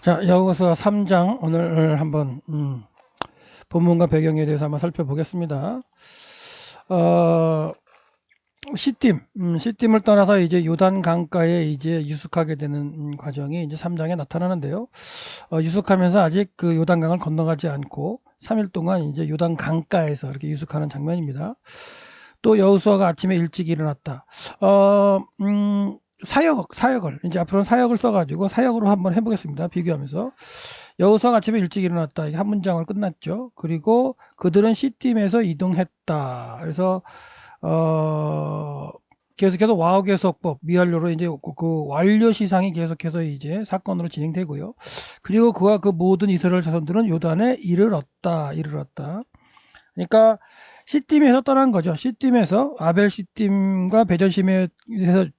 자, 야고보서 3장 오늘 한번 본문과 배경에 대해서 한번 살펴보겠습니다. 시딤을 떠나서 이제 요단 강가에 이제 유숙하게 되는 과정이 이제 3장에 나타나는데요. 유숙하면서 아직 그 요단강을 건너가지 않고 3일 동안 이제 요단 강가에서 이렇게 유숙하는 장면입니다. 또 여호수아가 아침에 일찍 일어났다. 사역을 이제 앞으로는 사역을 써가지고 사역으로 한번 해보겠습니다. 비교하면서 여호수아가 아침에 일찍 일어났다. 이게 한 문장을 끝났죠. 그리고 그들은 시딤에서 이동했다. 그래서 계속해서 와우계속법 미완료로 이제 그 완료 시상이 계속해서 이제 사건으로 진행되고요. 그리고 그와 그 모든 이스라엘 자손들은 요단에 이르렀다. 그러니까 시딤에서 떠난 거죠. 시딤에서 아벨 시딤과 베저심에서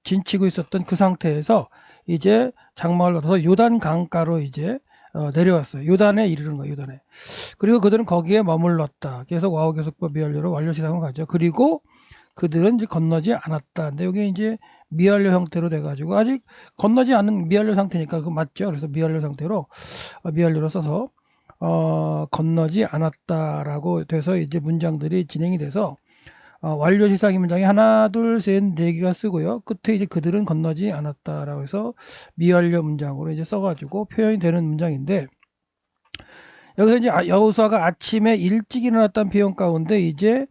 진치고 있었던 그 상태에서 이제 장막을 받아서 요단 강가로 이제 내려왔어요. 요단에 이르는 거예요. 요단에. 그리고 그들은 거기에 머물렀다. 계속 와우 계속법 미완료로 완료 시상을 가죠. 그리고 그들은 이제 건너지 않았다. 근데 여기 이제 미완료 형태로 돼가지고 아직 건너지 않은 미완료 상태니까 그거 맞죠. 그래서 미완료 상태로 미완료로 써서 건너지 않았다라고 돼서 이제 문장들이 진행이 돼서 완료 시상의 문장이 하나, 둘, 셋, 네 개가 쓰고요. 끝에 이제 그들은 건너지 않았다라고 해서 미완료 문장으로 이제 써가지고 표현이 되는 문장인데 여기서 이제 여호수아가 아침에 일찍 일어났다는 표현 가운데 이제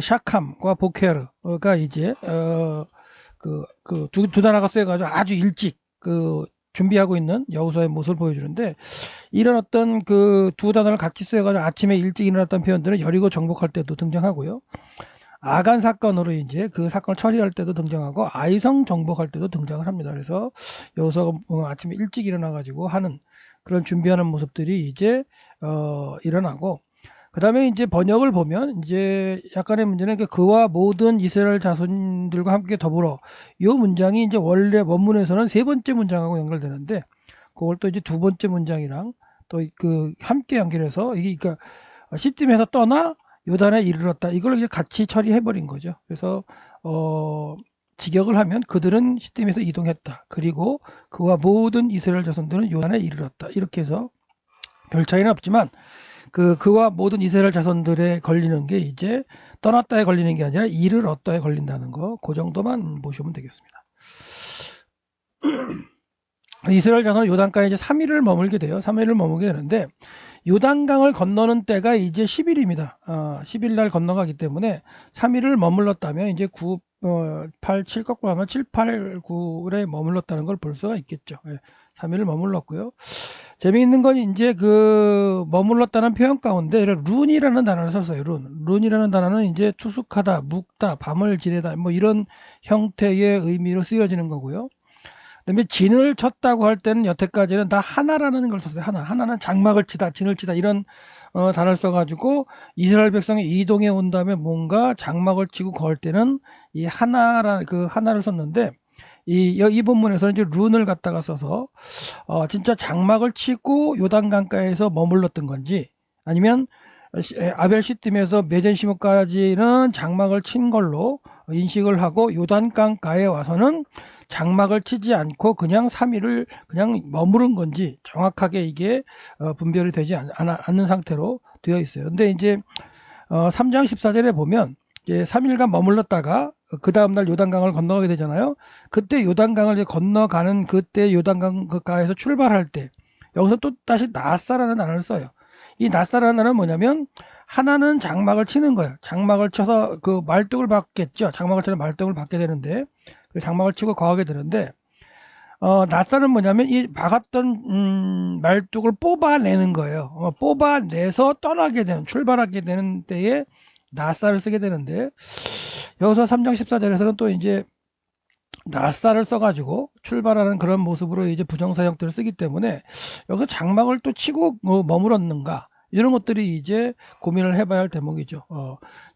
샤캄과 보케르가 이제 두 단어가 쓰여가지고 아주 일찍 준비하고 있는 여호수아의 모습을 보여주는데 이런 어떤 그 두 단어를 같이 쓰여가지고 아침에 일찍 일어났다는 표현들은 여리고 정복할 때도 등장하고요. 아간 사건으로 이제 그 사건을 처리할 때도 등장하고 아이성 정복할 때도 등장을 합니다. 그래서 여호수아가 아침에 일찍 일어나가지고 하는 그런 준비하는 모습들이 이제 일어나고 그 다음에 이제 번역을 보면 이제 약간의 문제는 그와 모든 이스라엘 자손들과 함께 더불어 이 문장이 이제 원래 원문에서는 세 번째 문장하고 연결되는데 그걸 또 이제 두 번째 문장이랑 또 그 함께 연결해서 이게 그러니까 시딤에서 떠나 요단에 이르렀다 이걸 이제 같이 처리해 버린 거죠. 그래서 직역을 하면 그들은 시딤에서 이동했다. 그리고 그와 모든 이스라엘 자손들은 요단에 이르렀다. 이렇게 해서 별 차이는 없지만 그와 모든 이스라엘 자손들에 걸리는 게 이제 떠났다에 걸리는 게 아니라 이르렀다에 걸린다는 거, 그 정도만 보시면 되겠습니다. 이스라엘 자손은 요단강에 이제 3일을 머물게 돼요. 3일을 머물게 되는데 요단강을 건너는 때가 이제 10일입니다. 10일 날 건너가기 때문에 3일을 머물렀다면 이제 9, 8, 7 거꾸로 하면 7, 8, 9에 머물렀다는 걸 볼 수가 있겠죠. 3일을 머물렀고요. 재미있는 건 이제 그 머물렀다는 표현 가운데 룬이라는 단어를 썼어요. 룬이라는 단어는 이제 투숙하다, 묵다, 밤을 지내다 뭐 이런 형태의 의미로 쓰여지는 거고요. 그다음에 진을 쳤다고 할 때는 여태까지는 다 하나라는 걸 썼어요. 하나는 장막을 치다, 진을 치다 이런 단어를 써가지고 이스라엘 백성이 이동해 온 다음에 뭔가 장막을 치고 걸 때는 이 하나를 썼는데 이 본문에서는 이제 룬을 갖다가 써서 진짜 장막을 치고 요단강가에서 머물렀던 건지 아니면 아벨 시딤에서 메덴시모까지는 장막을 친 걸로 인식을 하고 요단강가에 와서는 장막을 치지 않고 그냥 3일을 그냥 머무른 건지 정확하게 이게 분별이 되지 않는 상태로 되어 있어요. 근데 이제 3장 14절에 보면 이제 3일간 머물렀다가 그 다음날 요단강을 건너가게 되잖아요. 그때 요단강을 이제 건너가는 그때 요단강가에서 출발할 때 여기서 또 다시 나사라는 단어를 써요. 이 나사라는 단어는 뭐냐면 하나는 장막을 치는 거예요. 장막을 쳐서 그 말뚝을 받겠죠. 장막을 쳐서 말뚝을 받게 되는데 장막을 치고 거하게 되는데 나사는 뭐냐면 이 박았던 말뚝을 뽑아내는 거예요. 뽑아내서 떠나게 되는 출발하게 되는 때에 나사를 쓰게 되는데 여기서 3장 14절에서는 또 이제 나사를 써가지고 출발하는 그런 모습으로 이제 부정사 형태를 쓰기 때문에 여기서 장막을 또 치고 머물었는가 이런 것들이 이제 고민을 해봐야 할 대목이죠.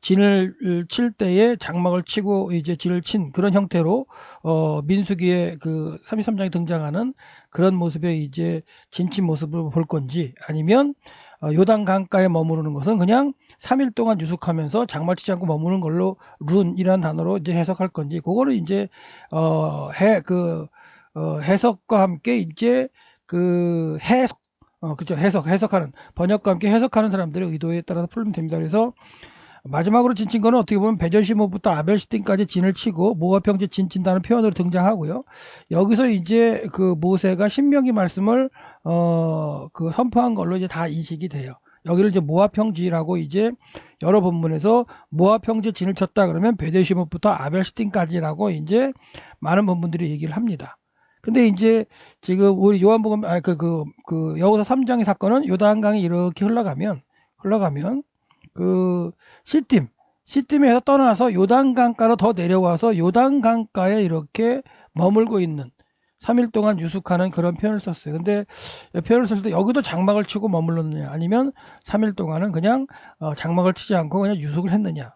진을 칠 때에 장막을 치고 이제 진을 친 그런 형태로 민수기의 그 33장에 등장하는 그런 모습의 이제 진친 모습을 볼 건지 아니면 요단 강가에 머무르는 것은 그냥 3일 동안 유숙하면서 장막 치지 않고 머무는 걸로 룬이라는 단어로 이제 해석할 건지 그거를 이제 해석과 함께 이제 그 그죠. 해석하는, 번역과 함께 해석하는 사람들의 의도에 따라서 풀면 됩니다. 그래서 마지막으로 진친 거는 어떻게 보면 베저시모부터 아벨시틴까지 진을 치고 모아평지 진친다는 표현으로 등장하고요. 여기서 이제 그 모세가 신명기 말씀을 그 선포한 걸로 이제 다 인식이 돼요. 여기를 이제 모아평지라고 이제 여러 본문에서 모아평지 진을 쳤다 그러면 베저시모부터 아벨시틴까지라고 이제 많은 본문들이 얘기를 합니다. 근데 이제 지금 우리 요한복음 여호사 3장의 사건은 요단강이 이렇게 흘러가면 그 시팀에서 떠나서 요단강가로 더 내려와서 요단강가에 이렇게 머물고 있는 3일 동안 유숙하는 그런 표현을 썼어요. 근데 표현을 썼을 때 여기도 장막을 치고 머물렀느냐 아니면 3일 동안은 그냥 장막을 치지 않고 그냥 유숙을 했느냐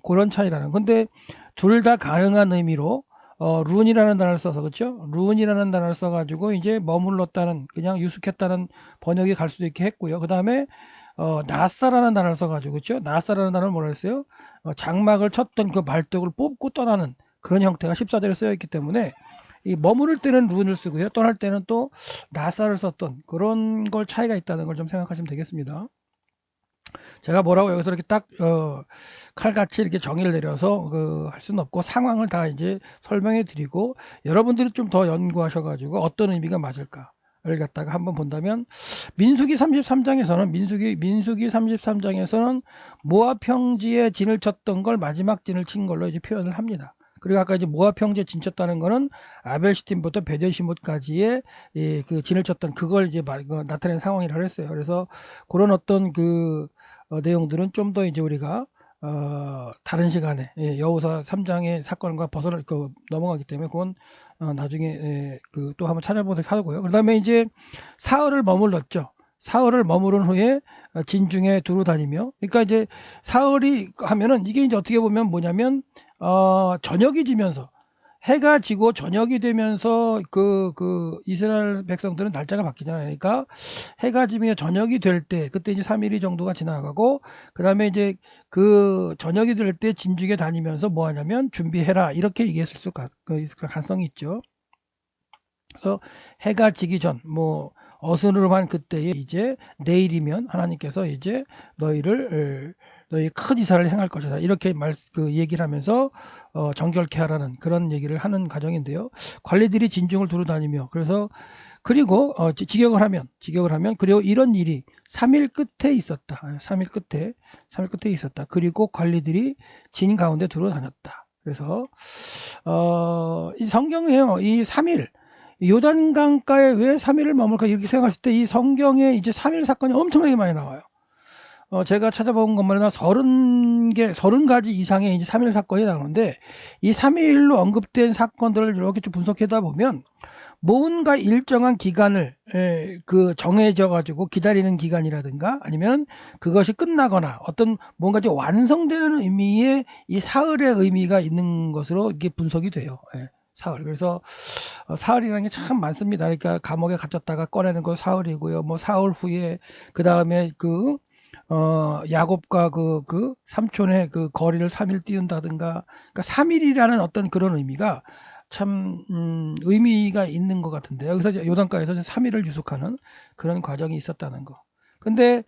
그런 차이라는. 근데 둘 다 가능한 의미로 룬이라는 단어를 써서 그렇죠? 룬이라는 단어를 써가지고 이제 머물렀다는 그냥 유숙했다는 번역이 갈 수도 있게 했고요. 그 다음에 나사라는 단어를 써가지고 그렇죠? 나사라는 단어를 뭐라 했어요? 장막을 쳤던 그 말뚝을 뽑고 떠나는 그런 형태가 14절에 쓰여 있기 때문에 이 머무를 때는 룬을 쓰고요. 떠날 때는 또 나사를 썼던 그런 걸 차이가 있다는 걸 좀 생각하시면 되겠습니다. 제가 뭐라고 여기서 이렇게 딱 칼같이 이렇게 정의를 내려서 할 수는 없고 상황을 다 이제 설명해 드리고 여러분들이 좀 더 연구하셔가지고 어떤 의미가 맞을까를 갖다가 한번 본다면 민수기 33장에서는 민수기 33장에서는 모압 평지에 진을 쳤던 걸 마지막 진을 친 걸로 이제 표현을 합니다. 그리고 아까 이제 모압 평지에 진 쳤다는 거는 아벨시팀부터 베델시못까지의 그 진을 쳤던 그걸 이제 나타낸 상황이라고 했어요. 그래서 그런 어떤 내용들은 좀 더 이제 우리가 다른 시간에 여호사 3장의 사건과 넘어가기 때문에 그건 나중에 또 한번 찾아보도록 하고요. 그 다음에 이제 사흘을 머물렀죠. 사흘을 머무른 후에 진중에 두루 다니며, 그러니까 이제 사흘이 하면은 이게 이제 어떻게 보면 뭐냐면 저녁이 지면서 해가 지고 저녁이 되면서 이스라엘 백성들은 날짜가 바뀌잖아요. 그러니까 해가 지며 저녁이 될 때 그때 이제 3일이 정도가 지나가고 그 다음에 이제 그 저녁이 될 때 진중에 다니면서 뭐 하냐면 준비해라 이렇게 얘기했을 수 가능성이 있죠. 그래서 해가 지기 전 어스름한 그때에 이제 내일이면 하나님께서 이제 너희 큰 이사를 행할 것이다 이렇게 얘기를 하면서 정결케 하라는 그런 얘기를 하는 과정인데요. 관리들이 진중을 두루 다니며 그래서 그리고 직역을 하면 그리고 이런 일이 3일 끝에 있었다. 3일 끝에 있었다. 그리고 관리들이 진 가운데 두루 다녔다. 그래서 이 성경에요. 이 3일 요단강가에 왜 3일을 머물까 이렇게 생각했을 때 이 성경에 이제 3일 사건이 엄청나게 많이 나와요. 제가 찾아본 것만 해도 30가지 이상의 이제 3일 사건이 나오는데 이 3일로 언급된 사건들을 이렇게 좀 분석하다 보면 뭔가 일정한 기간을 정해져 가지고 기다리는 기간이라든가 아니면 그것이 끝나거나 어떤 뭔가 좀 완성되는 의미의 이 사흘의 의미가 있는 것으로 이게 분석이 돼요. 사흘. 그래서 사흘이라는 게 참 많습니다. 그러니까 감옥에 갇혔다가 꺼내는 거 사흘이고요. 뭐 사흘 후에 그 다음에 야곱과 그 삼촌의 그 거리를 3일 띄운다든가 그러니까 3일이라는 어떤 그런 의미가 참 의미가 있는 것 같은데 여기서 이제 요단가에서 3일을 유숙하는 그런 과정이 있었다는 거. 근데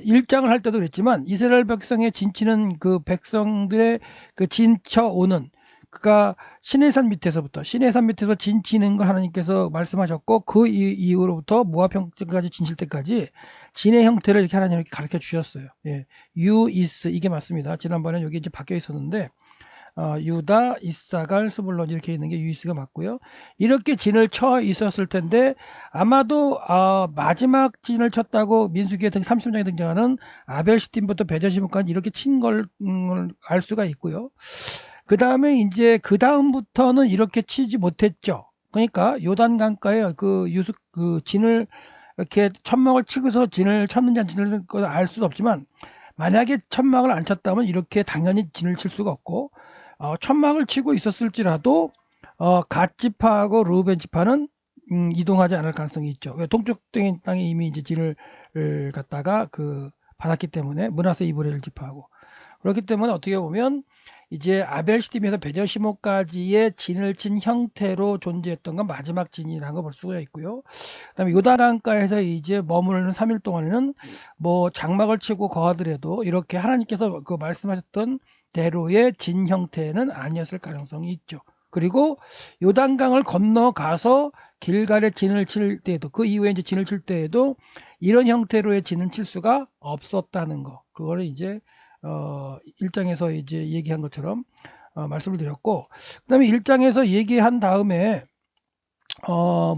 일장을 할 때도 그랬지만 이스라엘 백성의 진치는 그 백성들의 그 진쳐오는 그가 시내산 밑에서 진치는 걸 하나님께서 말씀하셨고 그 이후로부터 모압 평지까지 진칠 때까지 진의 형태를 이렇게 하나님 이렇게 가르쳐 주셨어요. 예, 유이스 이게 맞습니다. 지난번에 여기 이제 바뀌어 있었는데 유다, 이사갈, 스불론 이렇게 있는 게 유이스가 맞고요. 이렇게 진을 쳐 있었을 텐데 아마도 마지막 진을 쳤다고 민수기에 30장에 등장하는 아벨시팀부터 베저시므까지 이렇게 친 걸 알 수가 있고요. 그 다음에 이제 그 다음부터는 이렇게 치지 못했죠. 그러니까 요단강가에 진을 이렇게 천막을 치고서 진을 쳤는지 안 쳤는지 알 수도 없지만 만약에 천막을 안 쳤다면 이렇게 당연히 진을 칠 수가 없고 천막을 치고 있었을지라도 갓 지파하고 르우벤 지파는 이동하지 않을 가능성이 있죠. 왜 동쪽 땅에 이미 이제 진을 갖다가 받았기 때문에 므낫세 이브레일 지파하고 그렇기 때문에 어떻게 보면 이제 아벨 시딤에서 베델시몬까지의 진을 친 형태로 존재했던 건 마지막 진이라는 걸 볼 수가 있고요. 그다음에 요단강가에서 이제 머무르는 3일 동안에는 뭐 장막을 치고 거하더라도 이렇게 하나님께서 그 말씀하셨던 대로의 진 형태는 아니었을 가능성이 있죠. 그리고 요단강을 건너가서 길갈에 진을 칠 때에도 그 이후에 이제 진을 칠 때에도 이런 형태로의 진을 칠 수가 없었다는 거. 그거를 이제 1장에서 이제 얘기한 것처럼 말씀을 드렸고, 그다음에 1장에서 얘기한 다음에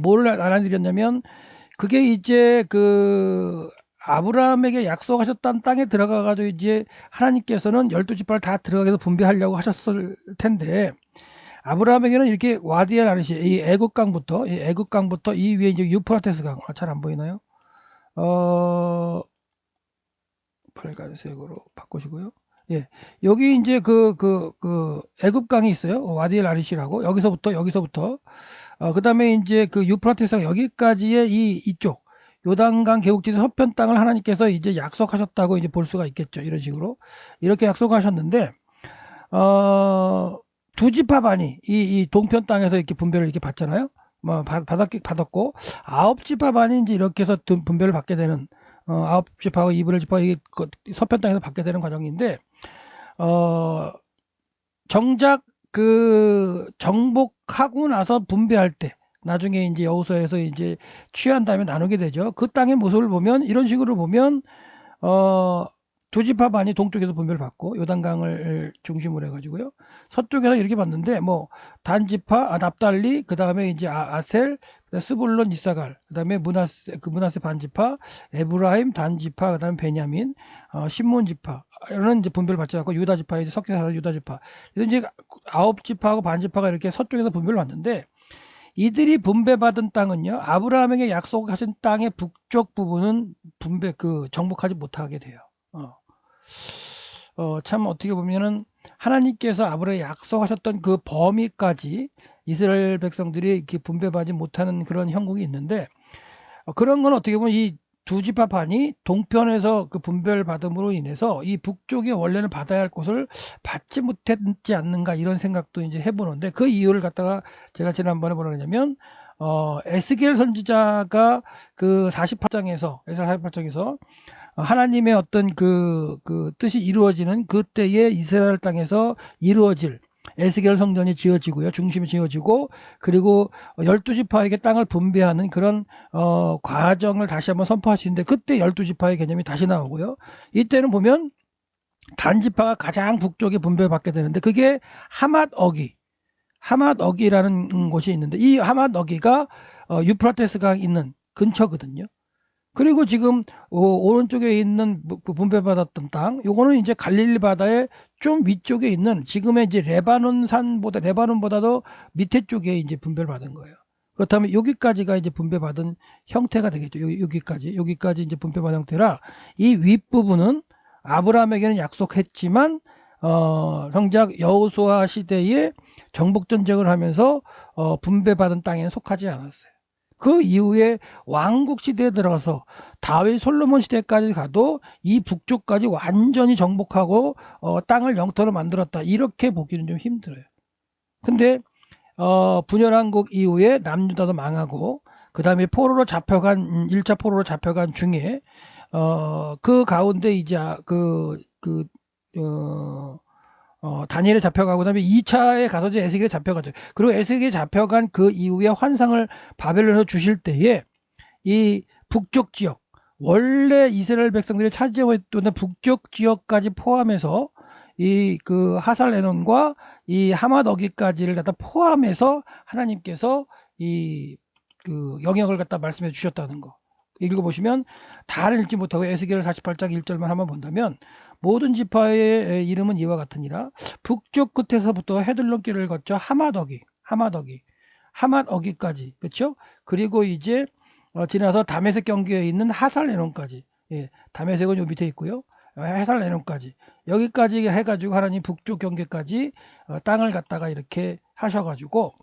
뭘 알아드렸냐면 그게 이제 그 아브라함에게 약속하셨던 땅에 들어가 가지고 이제 하나님께서는 12지파를 다 들어가게 해서 분배하려고 하셨을 텐데, 아브라함에게는 이렇게 와디엘 아르시 이 애굽강부터 이 위에 이제 유프라테스 강, 잘 안 보이나요? 빨간색으로 바꾸시고요. 예, 여기 이제 애굽강이 있어요. 와디엘 아리시라고 여기서부터 그다음에 이제 그 유프라테스강 여기까지의 이쪽 요단강 계곡지대 서편 땅을 하나님께서 이제 약속하셨다고 이제 볼 수가 있겠죠. 이런 식으로 이렇게 약속하셨는데 두 지파 반이 이 동편 땅에서 이렇게 분배를 이렇게 받잖아요. 뭐 받았고 아홉 지파 반이 이제 이렇게 해서 분배를 받게 되는 아홉 지파하고 이브렐 지파가 이 서편 땅에서 받게 되는 과정인데 정작 그 정복하고 나서 분배할 때 나중에 이제 여호수아에서 이제 취한 다음에 나누게 되죠. 그 땅의 모습을 보면 이런 식으로 보면 두 지파 반이 동쪽에서 분배를 받고 요단강을 중심으로 해가지고요. 서쪽에서 이렇게 봤는데 뭐 단 지파, 납달리, 그 다음에 이제 아셀, 스불론, 이사갈, 그 다음에 문하세 반 지파, 에브라임 단 지파, 그 다음에 베냐민, 시몬 지파 이런 이제 분배를 받지 않고 유다 지파 이제 섞여서 살아 유다 지파. 그래서 이제 아홉 지파하고 반 지파가 이렇게 서쪽에서 분배를 받는데 이들이 분배받은 땅은요 아브라함에게 약속하신 땅의 북쪽 부분은 정복하지 못하게 돼요. 참 어떻게 보면은 하나님께서 아브라함에게 약속하셨던 그 범위까지 이스라엘 백성들이 이렇게 분배받지 못하는 그런 형국이 있는데 그런 건 어떻게 보면 이 두 지파 반이 동편에서 그 분배를 받음으로 인해서 이 북쪽이 원래는 받아야 할 곳을 받지 못했지 않는가 이런 생각도 이제 해보는데 그 이유를 갖다가 제가 지난번에 뭐라 그러냐면 에스겔 선지자가 그 48장에서 에스겔 48장에서 하나님의 어떤 그 뜻이 이루어지는 그때의 이스라엘 땅에서 이루어질 에스겔 성전이 지어지고요. 중심이 지어지고 그리고 12지파에게 땅을 분배하는 그런 과정을 다시 한번 선포하시는데 그때 12지파의 개념이 다시 나오고요. 이때는 보면 단지파가 가장 북쪽에 분배받게 되는데 그게 하맛어기라는 곳이 있는데 이 하맛어기가 유프라테스강 있는 근처거든요. 그리고 지금 오른쪽에 있는 분배받았던 땅, 요거는 이제 갈릴리 바다의 좀 위쪽에 있는 지금의 이제 레바논보다도 밑에 쪽에 이제 분배를 받은 거예요. 그렇다면 여기까지가 이제 분배받은 형태가 되겠죠. 여기까지 이제 분배받은 형태라 이 윗부분은 아브라함에게는 약속했지만 정작 여호수아 시대에 정복 전쟁을 하면서 분배받은 땅에는 속하지 않았어요. 그 이후에 왕국 시대에 들어가서 다윗 솔로몬 시대까지 가도 이 북쪽까지 완전히 정복하고 땅을 영토로 만들었다 이렇게 보기는 좀 힘들어요. 근데 분열왕국 이후에 남유다도 망하고 그 다음에 1차 포로로 잡혀간 중에 그 가운데 이제 다니엘에 잡혀가고 그다음에 2차에 가서 이제 에스겔에 잡혀가죠. 그리고 에스겔에 잡혀간 그 이후에 환상을 바벨론에서 주실 때에 이 북쪽 지역 원래 이스라엘 백성들이 차지하였던 북쪽 지역까지 포함해서 이 그 하살레논과 이 하맛어기까지를 갖다 포함해서 하나님께서 이 그 영역을 갖다 말씀해 주셨다는 거. 읽어보시면 다를 읽지 못하고 에스겔 48장 1절만 한번 본다면 모든 지파의 이름은 이와 같으니라. 북쪽 끝에서부터 헤들론길을 거쳐 하맛어기까지 그렇죠? 그리고 이제 지나서 다메섹 경계에 있는 하살레논까지. 예, 다메섹은 요 밑에 있고요. 하살레논까지 여기까지 해가지고 하나님 북쪽 경계까지 땅을 갖다가 이렇게 하셔가지고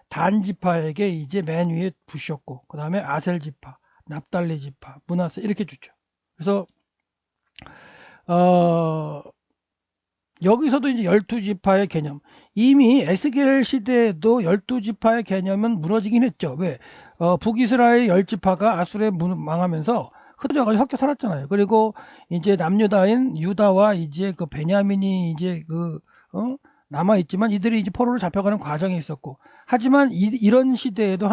단 지파에게 이제 맨 위에 부셨고 그 다음에 아셀 지파, 납달리 지파, 문하세 이렇게 주죠. 그래서 여기서도 이제 12지파의 개념. 이미 에스겔 시대에도 12지파의 개념은 무너지긴 했죠. 왜? 북이스라엘 10지파가 아수르에 망하면서 흩어져가지고 섞여 살았잖아요. 그리고 이제 남유다인 유다와 이제 그 베냐민이 이제 남아있지만 이들이 이제 포로로 잡혀가는 과정이 있었고. 하지만 이런 시대에도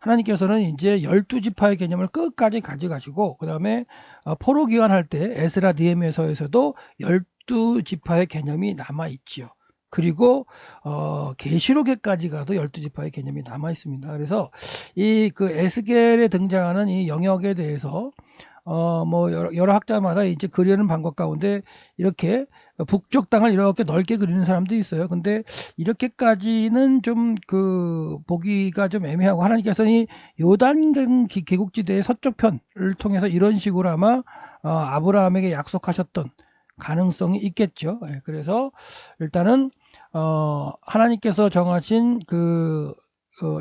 하나님께서는 이제 12지파의 개념을 끝까지 가져가시고, 그 다음에 포로 기환할 때 에스라 느헤미야서에서도 12지파의 개념이 남아있지요. 그리고 계시록에까지 가도 12지파의 개념이 남아 있습니다. 그래서 이 그 에스겔에 등장하는 이 영역에 대해서 뭐 여러 학자마다 이제 그리는 방법 가운데 이렇게 북쪽 땅을 이렇게 넓게 그리는 사람도 있어요. 근데 이렇게까지는 좀 보기가 좀 애매하고, 하나님께서는 이 요단 계곡지대의 서쪽 편을 통해서 이런 식으로 아마 아브라함에게 약속하셨던 가능성이 있겠죠. 그래서 일단은 하나님께서 정하신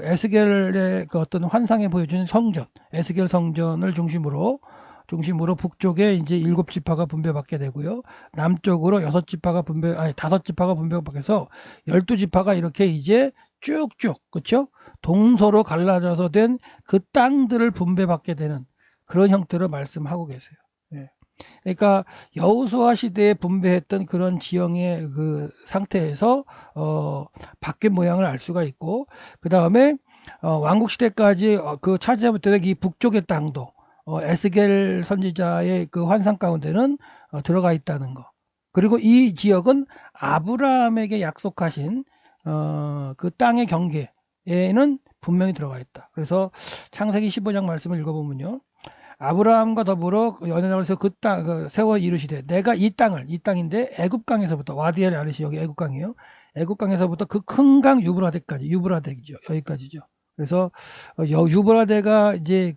에스겔의 어떤 환상에 보여주는 성전, 에스겔 성전을 중심으로 북쪽에 이제 7지파가 분배받게 되고요. 남쪽으로 5지파가 분배받게서 12지파가 이렇게 이제 쭉쭉, 그렇죠? 동서로 갈라져서 된 그 땅들을 분배받게 되는 그런 형태로 말씀하고 계세요. 예. 그러니까 여호수아 시대에 분배했던 그런 지형의 그 상태에서 바뀐 모양을 알 수가 있고, 그 다음에 왕국 시대까지 차지하던 이 북쪽의 땅도 에스겔 선지자의 그 환상 가운데는 들어가 있다는 거. 그리고 이 지역은 아브라함에게 약속하신 그 땅의 경계에는 분명히 들어가 있다. 그래서 창세기 15장 말씀을 읽어보면요, 아브라함과 더불어 연회장에서 세워 이르시되 내가 이 땅인데 애굽강에서부터, 와디엘 아르시, 여기 애굽강이에요. 애굽강에서부터 그 큰 강 유브라데죠. 여기까지죠. 그래서 유브라데가 이제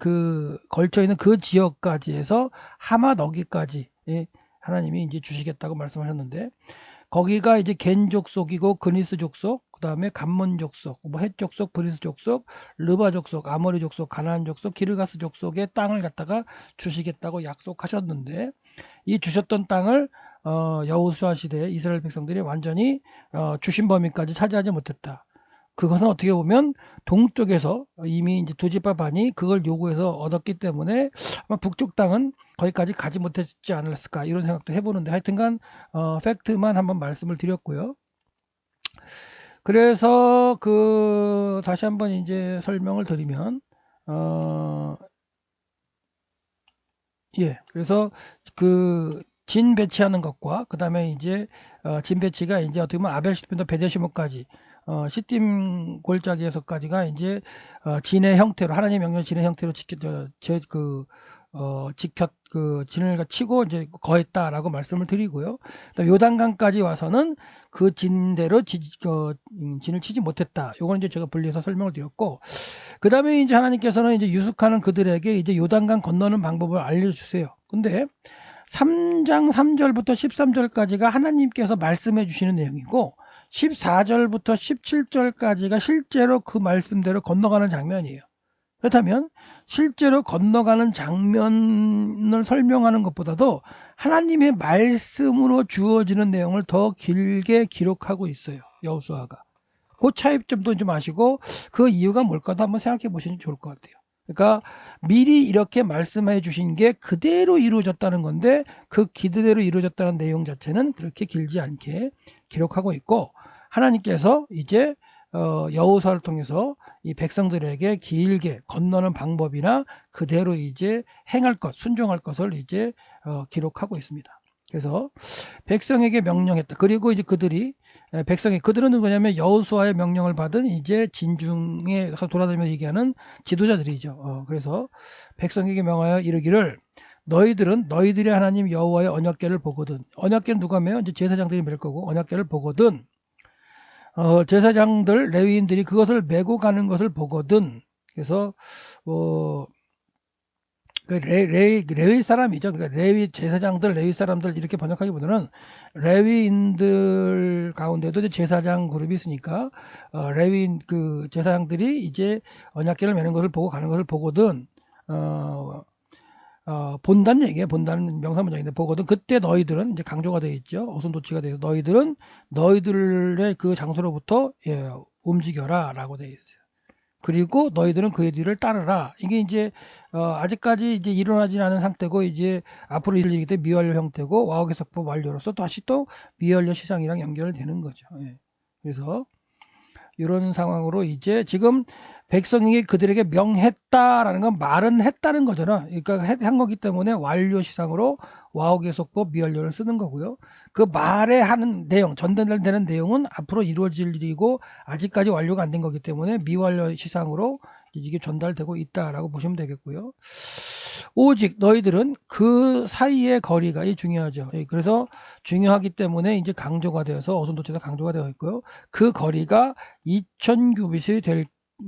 걸쳐 있는 그 지역까지 해서 하맛 어기까지 하나님이 이제 주시겠다고 말씀하셨는데, 거기가 이제 겐 족속이고 그니스 족속, 그 다음에 감몬 족속, 헷 족속, 브리스 족속, 르바 족속, 아모리 족속, 가나안 족속, 기르가스 족속의 땅을 갖다가 주시겠다고 약속하셨는데, 이 주셨던 땅을 여호수아 시대에 이스라엘 백성들이 완전히 주신 범위까지 차지하지 못했다. 그것은 어떻게 보면 동쪽에서 이미 이제 두 지파 반이 그걸 요구해서 얻었기 때문에 아마 북쪽 땅은 거기까지 가지 못했지 않았을까, 이런 생각도 해보는데, 하여튼간 팩트만 한번 말씀을 드렸고요. 그래서 다시 한번 이제 설명을 드리면, 그래서 진 배치하는 것과, 그 다음에 이제 진 배치가 이제 어떻게 보면 아벨 시팀부터 베데시모까지 시팀 골짜기에서까지가 이제 진의 형태로, 하나님의 명령 진의 형태로 진을 치고 이제 거했다라고 말씀을 드리고요. 요단강까지 와서는 그 진대로 진을 치지 못했다. 요거는 이제 제가 분리해서 설명을 드렸고, 그 다음에 이제 하나님께서는 이제 유숙하는 그들에게 이제 요단강 건너는 방법을 알려주세요. 근데 3장 3절부터 13절까지가 하나님께서 말씀해 주시는 내용이고, 14절부터 17절까지가 실제로 그 말씀대로 건너가는 장면이에요. 그렇다면 실제로 건너가는 장면을 설명하는 것보다도 하나님의 말씀으로 주어지는 내용을 더 길게 기록하고 있어요, 여호수아가. 그 차이점도 좀 아시고 그 이유가 뭘까도 한번 생각해 보시면 좋을 것 같아요. 그러니까 미리 이렇게 말씀해 주신 게 그대로 이루어졌다는 건데, 그 그대로 이루어졌다는 내용 자체는 그렇게 길지 않게 기록하고 있고, 하나님께서 이제 여호수아를 통해서 이 백성들에게 길게 건너는 방법이나 그대로 이제 행할 것, 순종할 것을 이제 기록하고 있습니다. 그래서 백성에게 명령했다. 그리고 이제 그들은 누구냐면 여호수아의 명령을 받은 이제 진중에서 돌아다니면서 얘기하는 지도자들이죠. 그래서 백성에게 명하여 이르기를, 너희들은 너희들의 하나님 여호와의 언약궤를 보거든. 언약궤는 누가 매요? 이제 제사장들이 맬 거고, 언약궤를 보거든. 제사장들, 레위인들이 그것을 메고 가는 것을 보거든. 그래서 레위 사람이죠. 그러니까 제사장들, 레위 사람들 이렇게 번역하기보다는 레위인들 가운데도 제사장 그룹이 있으니까 레위인 제사장들이 이제 언약궤를 매는 것을 보고 가는 것을 보거든. 본다는 얘기예요. 본다는 명사문장인데 보거든. 그때 너희들은 이제 강조가 되어 있죠. 어순도치가 되어 너희들은 너희들의 그 장소로부터 움직여라라고 되어 있어요. 그리고 너희들은 그의 뒤를 따르라. 이게 이제 아직까지 이제 일어나지 않은 상태고 이제 앞으로 일어나기 때문에 미완료 형태고 와우계속법 완료로서 다시 또 미완료 시상이랑 연결되는 거죠. 예. 그래서 이런 상황으로 이제 지금 백성에게 그들에게 명했다라는 건 말은 했다는 거잖아. 그러니까 한 거기 때문에 완료 시상으로 와우계속법 미완료를 쓰는 거고요. 그 말에 하는 내용, 전달되는 내용은 앞으로 이루어질 일이고 아직까지 완료가 안 된 거기 때문에 미완료 시상으로 이게 전달되고 있다라고 보시면 되겠고요. 오직 너희들은 그 사이의 거리가 중요하죠. 그래서 중요하기 때문에 이제 강조가 되어서 어순도체가 강조가 되어 있고요. 그 거리가 2000규빗이 될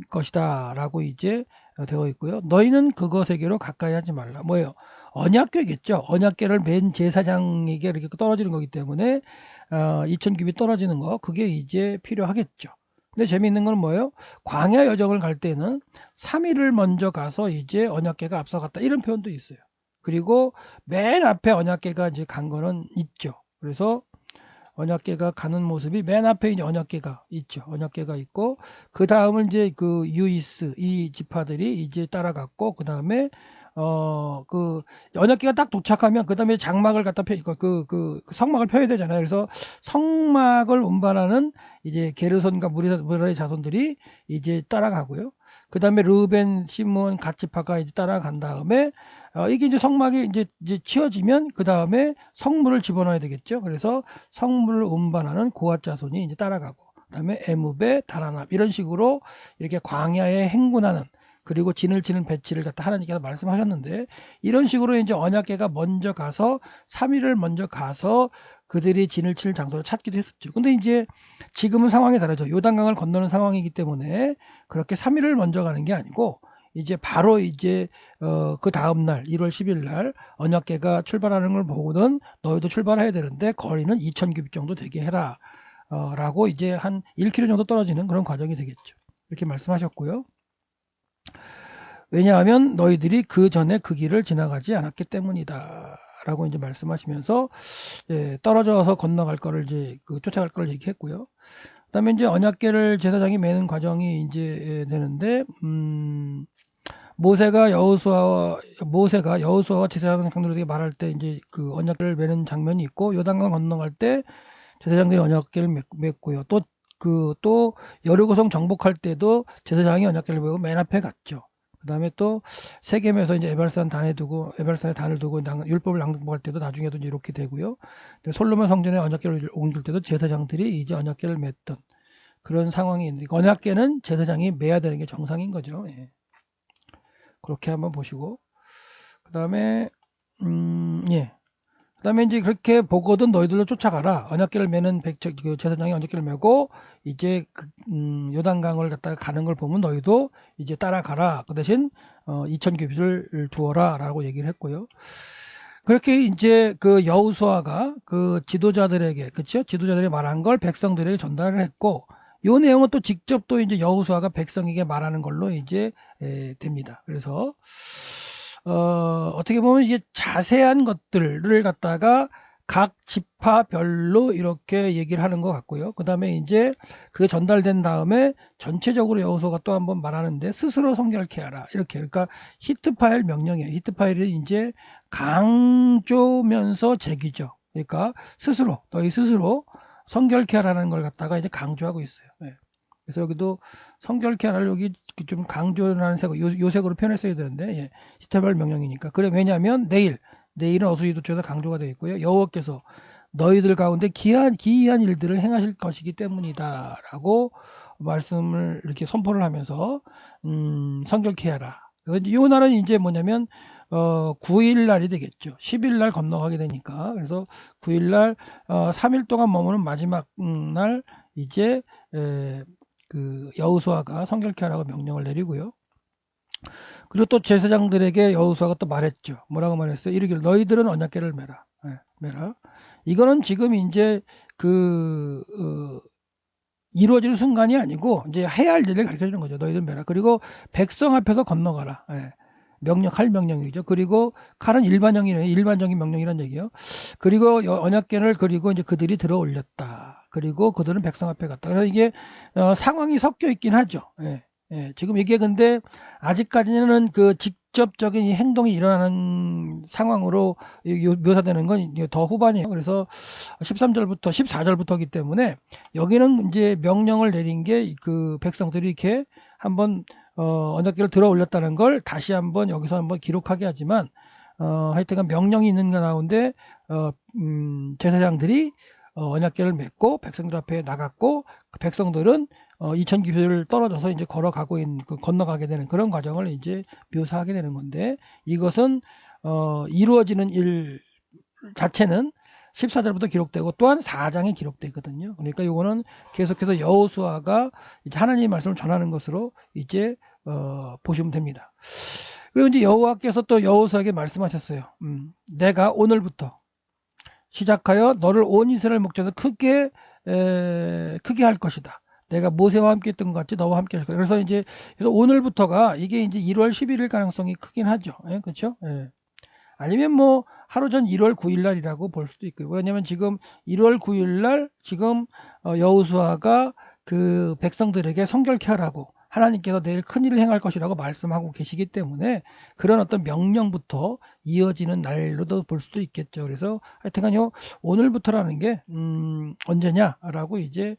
것이다 라고 이제 되어 있고요. 너희는 그것에게로 가까이 하지 말라. 뭐예요? 언약궤겠죠. 언약궤를 맨 제사장에게 이렇게 떨어지는 거기 때문에 2000규빗 떨어지는 거 그게 이제 필요하겠죠. 근데 재미있는 건 뭐예요? 광야 여정을 갈 때는 3일을 먼저 가서 이제 언약궤가 앞서갔다 이런 표현도 있어요. 그리고 맨 앞에 언약궤가 이제 간 거는 있죠. 그래서 언약궤가 가는 모습이 맨 앞에 이제 언약궤가 있죠. 언약궤가 있고 그 다음은 이제 그 유이스 이 지파들이 이제 따라갔고 그 다음에 그 언약궤가 딱 도착하면 그 다음에 장막을 갖다 그 성막을 펴야 되잖아요. 그래서 성막을 운반하는 이제 게르손과 무라의 자손들이 이제 따라가고요. 그 다음에 르벤, 시몬, 갓 지파가 이제 따라간 다음에 이게 이제 성막이 이제 치워지면 그 다음에 성물을 집어넣어야 되겠죠. 그래서 성물을 운반하는 고앗 자손이 이제 따라가고, 그 다음에 에무베, 다라납 이런 식으로 이렇게 광야에 행군하는 그리고 진을 치는 배치를 갖다 하나님께서 말씀하셨는데 이런 식으로 이제 언약궤가 먼저 가서 3일을 먼저 가서 그들이 진을 칠 장소를 찾기도 했었죠. 근데 이제 지금은 상황이 다르죠. 요단강을 건너는 상황이기 때문에 그렇게 3일을 먼저 가는 게 아니고 이제 바로 이제 그 다음 날 1월 10일 날 언약궤가 출발하는 걸 보고는 너희도 출발해야 되는데 거리는 2000규빗 정도 되게 해라 라고 이제 한 1km 정도 떨어지는 그런 과정이 되겠죠. 이렇게 말씀하셨고요. 왜냐하면 너희들이 그 전에 그 길을 지나가지 않았기 때문이다 라고 이제 말씀하시면서 떨어져서 건너갈 거를 이제 쫓아갈 거를 얘기했고요. 그다음에 이제 언약궤를 제사장이 매는 과정이 이제 되는데 모세가 여호수아와 제사장 상들에게 말할 때 이제 그 언약궤를 매는 장면이 있고 요단강 건너갈 때 제사장들이 언약궤를 맺고요. 또 여리고성 정복할 때도 제사장이 언약궤를 메고 맨 앞에 갔죠. 그 다음에 또 세겜에서 이제 에발산에 단을 두고 율법을 낭독할 때도 나중에도 이렇게 되고요. 솔로몬 성전에 언약궤를 옮길 때도 제사장들이 이제 언약궤를 맸던 그런 상황이 있는데 언약궤는 제사장이 매야 되는 게 정상인 거죠. 예. 그렇게 한번 보시고 그 다음에 예. 그 다음에 이제 그렇게 보거든 너희들로 쫓아가라. 언약궤를 매는 그 제사장이 언약궤를 메고 이제 요단강을 갖다가 가는 걸 보면 너희도 이제 따라가라. 그 대신 2000규빗을 두어라 라고 얘기를 했고요. 그렇게 이제 그 여호수아가 그 지도자들에게 그렇죠? 지도자들이 말한 걸 백성들에게 전달을 했고 요 내용은 또 직접 또 이제 여호수아가 백성에게 말하는 걸로 이제 됩니다. 그래서 어떻게 보면 이게 자세한 것들을 갖다가 각 지파별로 이렇게 얘기를 하는 것 같고요. 그 다음에 이제 그게 전달된 다음에 전체적으로 여호수아가 또 한번 말하는데 스스로 성결케 하라. 이렇게. 그러니까 히트 파일 명령이에요. 히트 파일이 이제 강조면서 제기죠. 그러니까 너희 스스로 성결케 하라는 걸 갖다가 이제 강조하고 있어요. 네. 그래서 여기도 성결케 하라를 여기 좀 강조라는 색으로 요 색으로 표현했어야 되는데 예, 히트파일 명령이니까. 그래 왜냐하면 내일은 어수이도쪽에서 강조가 되어 있고요. 여호와께서 너희들 가운데 기이한 일들을 행하실 것이기 때문이다 라고 말씀을 이렇게 선포를 하면서 성결케 하라. 이 날은 이제 뭐냐면 9일 날이 되겠죠. 10일 날 건너가게 되니까. 그래서 9일 날 3일 동안 머무는 마지막 날 이제 그 여호수아가 성결케 하라고 명령을 내리고요. 그리고 또 제사장들에게 여호수아가 또 말했죠. 뭐라고 말했어요? 이르기를 너희들은 언약궤를 매라. 매라. 이거는 지금 이제 이루어지는 순간이 아니고 이제 해야 할 일을 가르쳐 주는 거죠. 너희들 매라. 그리고 백성 앞에서 건너가라. 명령할 명령이죠. 그리고 칼은 일반형이네. 일반적인 명령이란 얘기예요. 그리고 언약궤를 그리고 이제 그들이 들어 올렸다. 그리고 그들은 백성 앞에 갔다. 그래서 이게 상황이 섞여 있긴 하죠. 예, 예. 지금 이게 근데 아직까지는 그 직접적인 행동이 일어나는 상황으로 묘사되는 건 더 후반이에요. 그래서 13절부터 14절부터이기 때문에 여기는 이제 명령을 내린 게 그 백성들이 이렇게 한번 언약궤를 들어 올렸다는 걸 다시 한번 여기서 한번 기록하게 하지만 하여튼간 명령이 있는 가운데 제사장들이 언약궤를 맺고 백성들 앞에 나갔고 그 백성들은 2000규빗을 떨어져서 이제 걸어가고 있는 건너가게 되는 그런 과정을 이제 묘사하게 되는 건데 이것은 이루어지는 일 자체는 14절부터 기록되고 또한 4장에 기록되거든요. 그러니까 이거는 계속해서 여호수아가 이제 하나님의 말씀을 전하는 것으로 이제 보시면 됩니다. 그리고 이제 여호와께서 또 여호수아에게 말씀하셨어요. 내가 오늘부터 시작하여 너를 온 이스라엘 목전에서 크게 할 것이다. 내가 모세와 함께 했던 것 같이 너와 함께 할 거야. 그래서 이제 오늘부터가 이게 이제 1월 11일 가능성이 크긴 하죠. 예, 그렇죠? 예. 아니면 뭐 하루 전 1월 9일 날이라고 볼 수도 있고요. 왜냐면 지금 1월 9일 날 지금 여호수아가 그 백성들에게 성결케 하라고 하나님께서 내일 큰 일을 행할 것이라고 말씀하고 계시기 때문에 그런 어떤 명령부터 이어지는 날로도 볼 수도 있겠죠. 그래서 하여튼간요 오늘부터라는 게 언제냐라고 이제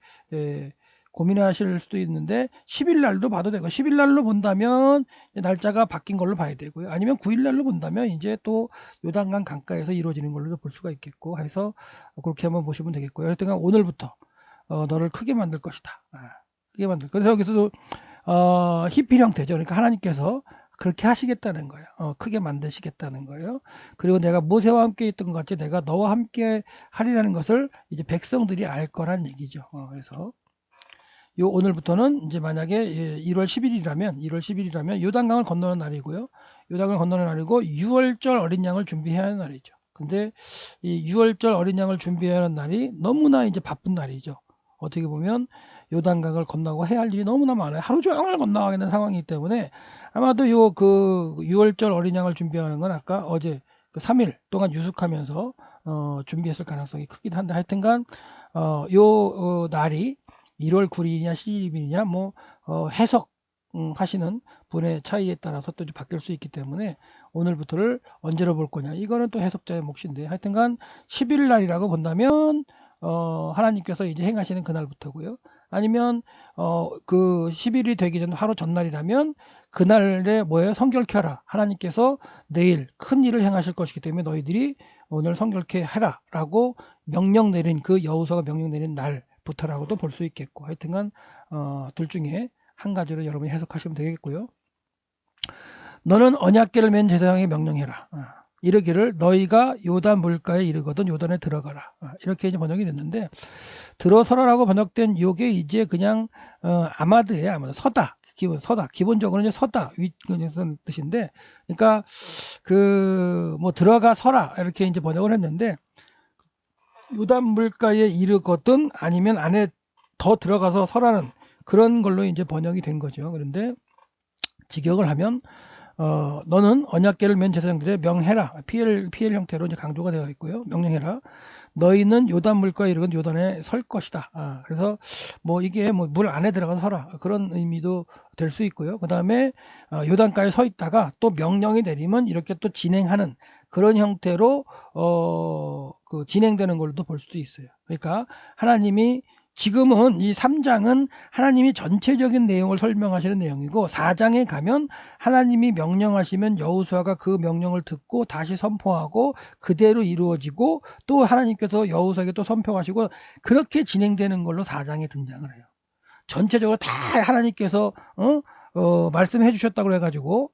고민하실 수도 있는데 10일 날도 봐도 되고 10일 날로 본다면 날짜가 바뀐 걸로 봐야 되고요. 아니면 9일 날로 본다면 이제 또 요단강 강가에서 이루어지는 걸로 볼 수가 있겠고 해서 그렇게 한번 보시면 되겠고요. 하여튼간 오늘부터 너를 크게 만들 것이다. 크게 만들. 그래서 여기서도 히필 형태죠. 그러니까 하나님께서 그렇게 하시겠다는 거예요. 크게 만드시겠다는 거예요. 그리고 내가 모세와 함께 있던 것 같이 내가 너와 함께 하리라는 것을 이제 백성들이 알 거란 얘기죠. 그래서 요 오늘부터는 이제 만약에 1월 10일이라면 요단강을 건너는 날이고요. 요단강을 건너는 날이고 6월절 어린 양을 준비해야 하는 날이죠. 근데 이 6월절 어린 양을 준비해야 하는 날이 너무나 이제 바쁜 날이죠. 어떻게 보면 요단강을 건너고 해야 할 일이 너무나 많아요. 하루 종일 건너가게 되는 상황이기 때문에 아마도 요 그 6월절 어린 양을 준비하는 건 아까 어제 그 3일 동안 유숙하면서 준비했을 가능성이 크긴 한데 하여튼간 요 날이 1월 9일이냐 12일이냐 뭐 해석 하시는 분의 차이에 따라서 또 바뀔 수 있기 때문에 오늘부터를 언제로 볼 거냐 이거는 또 해석자의 몫인데 하여튼간 10일 날이라고 본다면 하나님께서 이제 행하시는 그날부터고요. 아니면 그 10일이 되기 전 하루 전날이라면 그날에 뭐예요? 성결케 하라. 하나님께서 내일 큰 일을 행하실 것이기 때문에 너희들이 오늘 성결케 하라 라고 명령 내린 그 여호수아가 명령 내린 날부터라고도 볼 수 있겠고 하여튼간 둘 중에 한 가지로 여러분이 해석하시면 되겠고요. 너는 언약궤를 맨 제사장에게 명령해라. 이르기를 너희가 요단 물가에 이르거든 요단에 들어가라. 이렇게 이제 번역이 됐는데 들어서라라고 번역된 요게 이제 그냥 아마드예요. 아마드 서다. 기본적으로 이제 서다 위그런 뜻인데 그러니까 그 뭐 들어가 서라 이렇게 이제 번역을 했는데 요단 물가에 이르거든 아니면 안에 더 들어가서 서라는 그런 걸로 이제 번역이 된 거죠. 그런데 직역을 하면 너는 언약궤를 맨 제사장들의 명해라. PL 형태로 이제 강조가 되어 있고요. 명령해라. 너희는 요단 물가에 이르건 요단에 설 것이다. 그래서 뭐 이게 뭐 물 안에 들어가서 서라. 그런 의미도 될 수 있고요. 그 다음에 요단가에 서 있다가 또 명령이 내리면 이렇게 또 진행하는 그런 형태로 그 진행되는 걸로도 볼 수도 있어요. 그러니까 하나님이 지금은 이 3장은 하나님이 전체적인 내용을 설명하시는 내용이고 4장에 가면 하나님이 명령하시면 여호수아가 그 명령을 듣고 다시 선포하고 그대로 이루어지고 또 하나님께서 여호수아에게 또 선포하시고 그렇게 진행되는 걸로 4장에 등장을 해요. 전체적으로 다 하나님께서 말씀해 주셨다고 해가지고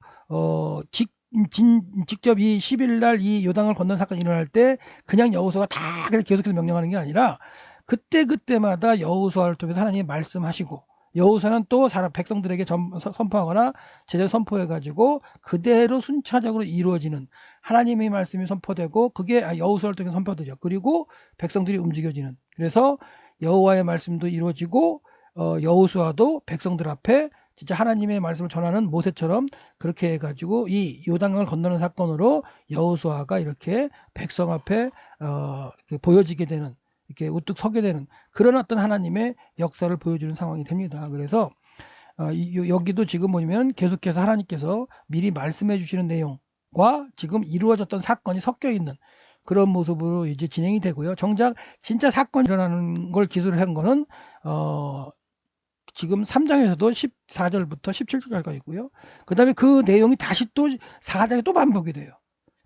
직접 이 10일 날 이 요단을 건넌 사건이 일어날 때 그냥 여호수아가 다 계속해서 명령하는 게 아니라 그때마다 여호수아를 통해서 하나님이 말씀하시고 여호수아는 또 백성들에게 선포하거나 제대로 선포해가지고 그대로 순차적으로 이루어지는 하나님의 말씀이 선포되고 그게 여호수아를 통해서 선포되죠. 그리고 백성들이 움직여지는 그래서 여호와의 말씀도 이루어지고 여호수아도 백성들 앞에 진짜 하나님의 말씀을 전하는 모세처럼 그렇게 해가지고 이 요단강을 건너는 사건으로 여호수아가 이렇게 백성 앞에 보여지게 되는, 이렇게 우뚝 서게 되는 그런 어떤 하나님의 역사를 보여주는 상황이 됩니다. 그래서 여기도 지금 보면 계속해서 하나님께서 미리 말씀해 주시는 내용과 지금 이루어졌던 사건이 섞여 있는 그런 모습으로 이제 진행이 되고요. 정작 진짜 사건이 일어나는 걸 기술을 한 거는 지금 3장에서도 14절부터 17절까지 있고요. 그 다음에 그 내용이 다시 또 4장에 또 반복이 돼요.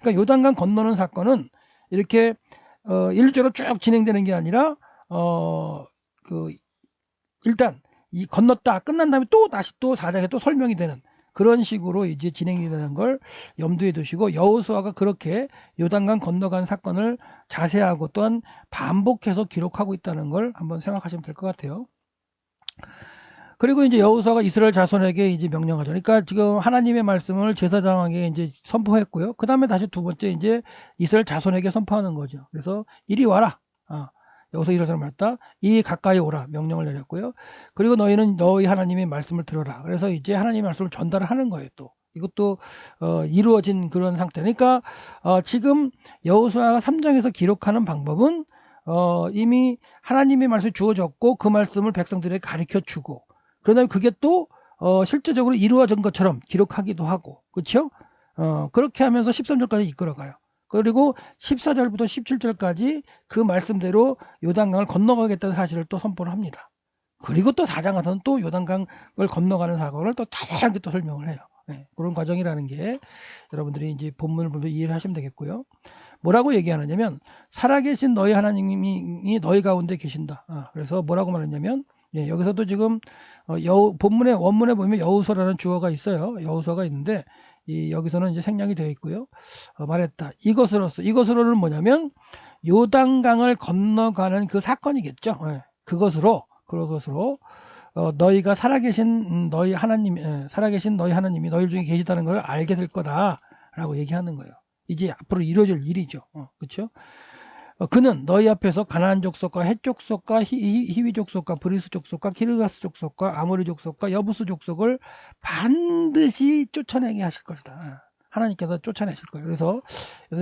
그러니까 요단강 건너는 사건은 이렇게 일주로 쭉 진행되는 게 아니라 일단 이 건넜다 끝난 다음에 또 다시 또 4장에 또 설명이 되는 그런 식으로 이제 진행이 되는 걸 염두에 두시고, 여호수아가 그렇게 요단강 건너간 사건을 자세하고 또한 반복해서 기록하고 있다는 걸 한번 생각하시면 될 것 같아요. 그리고 이제 여호수아가 이스라엘 자손에게 이제 명령하죠. 그러니까 지금 하나님의 말씀을 제사장에게 이제 선포했고요. 그 다음에 다시 두 번째 이제 이스라엘 자손에게 선포하는 거죠. 그래서 이리 와라. 여기서 이런 말했다. 이 가까이 오라 명령을 내렸고요. 그리고 너희는 너희 하나님의 말씀을 들어라. 그래서 이제 하나님의 말씀을 전달을 하는 거예요. 또 이것도 이루어진 그런 상태. 그러니까 지금 여호수아가 3장에서 기록하는 방법은 이미 하나님의 말씀이 주어졌고 그 말씀을 백성들에게 가르쳐 주고, 그러다음에 그게 또 실제적으로 이루어진 것처럼 기록하기도 하고, 그렇죠? 그렇게 하면서 13절까지 이끌어가요. 그리고 14절부터 17절까지 그 말씀대로 요단강을 건너가겠다는 사실을 또 선포를 합니다. 그리고 또 4장 가서는 또 요단강을 건너가는 사건을 또 자세하게 또 설명을 해요. 네, 그런 과정이라는 게 여러분들이 이제 본문을 보면서 이해를 하시면 되겠고요. 뭐라고 얘기하느냐면 살아계신 너희 하나님이 너희 가운데 계신다. 그래서 뭐라고 말했냐면, 여기서도 지금 본문의 원문에 보면 여호수아라는 주어가 있어요. 여호수아가 있는데 여기서는 이제 생략이 되어 있고요. 말했다. 이것으로는 뭐냐면 요단강을 건너가는 그 사건이겠죠. 그것으로 너희가 살아계신 너희 하나님이 너희 중에 계시다는 걸 알게 될 거다라고 얘기하는 거예요. 이제 앞으로 이루어질 일이죠. 그렇죠? 그는 너희 앞에서 가나안 족속과 헷 족속과 히위 족속과 브리스 족속과 기르가스 족속과 아모리 족속과 여부스 족속을 반드시 쫓아내게 하실 것이다. 하나님께서 쫓아내실 거예요. 그래서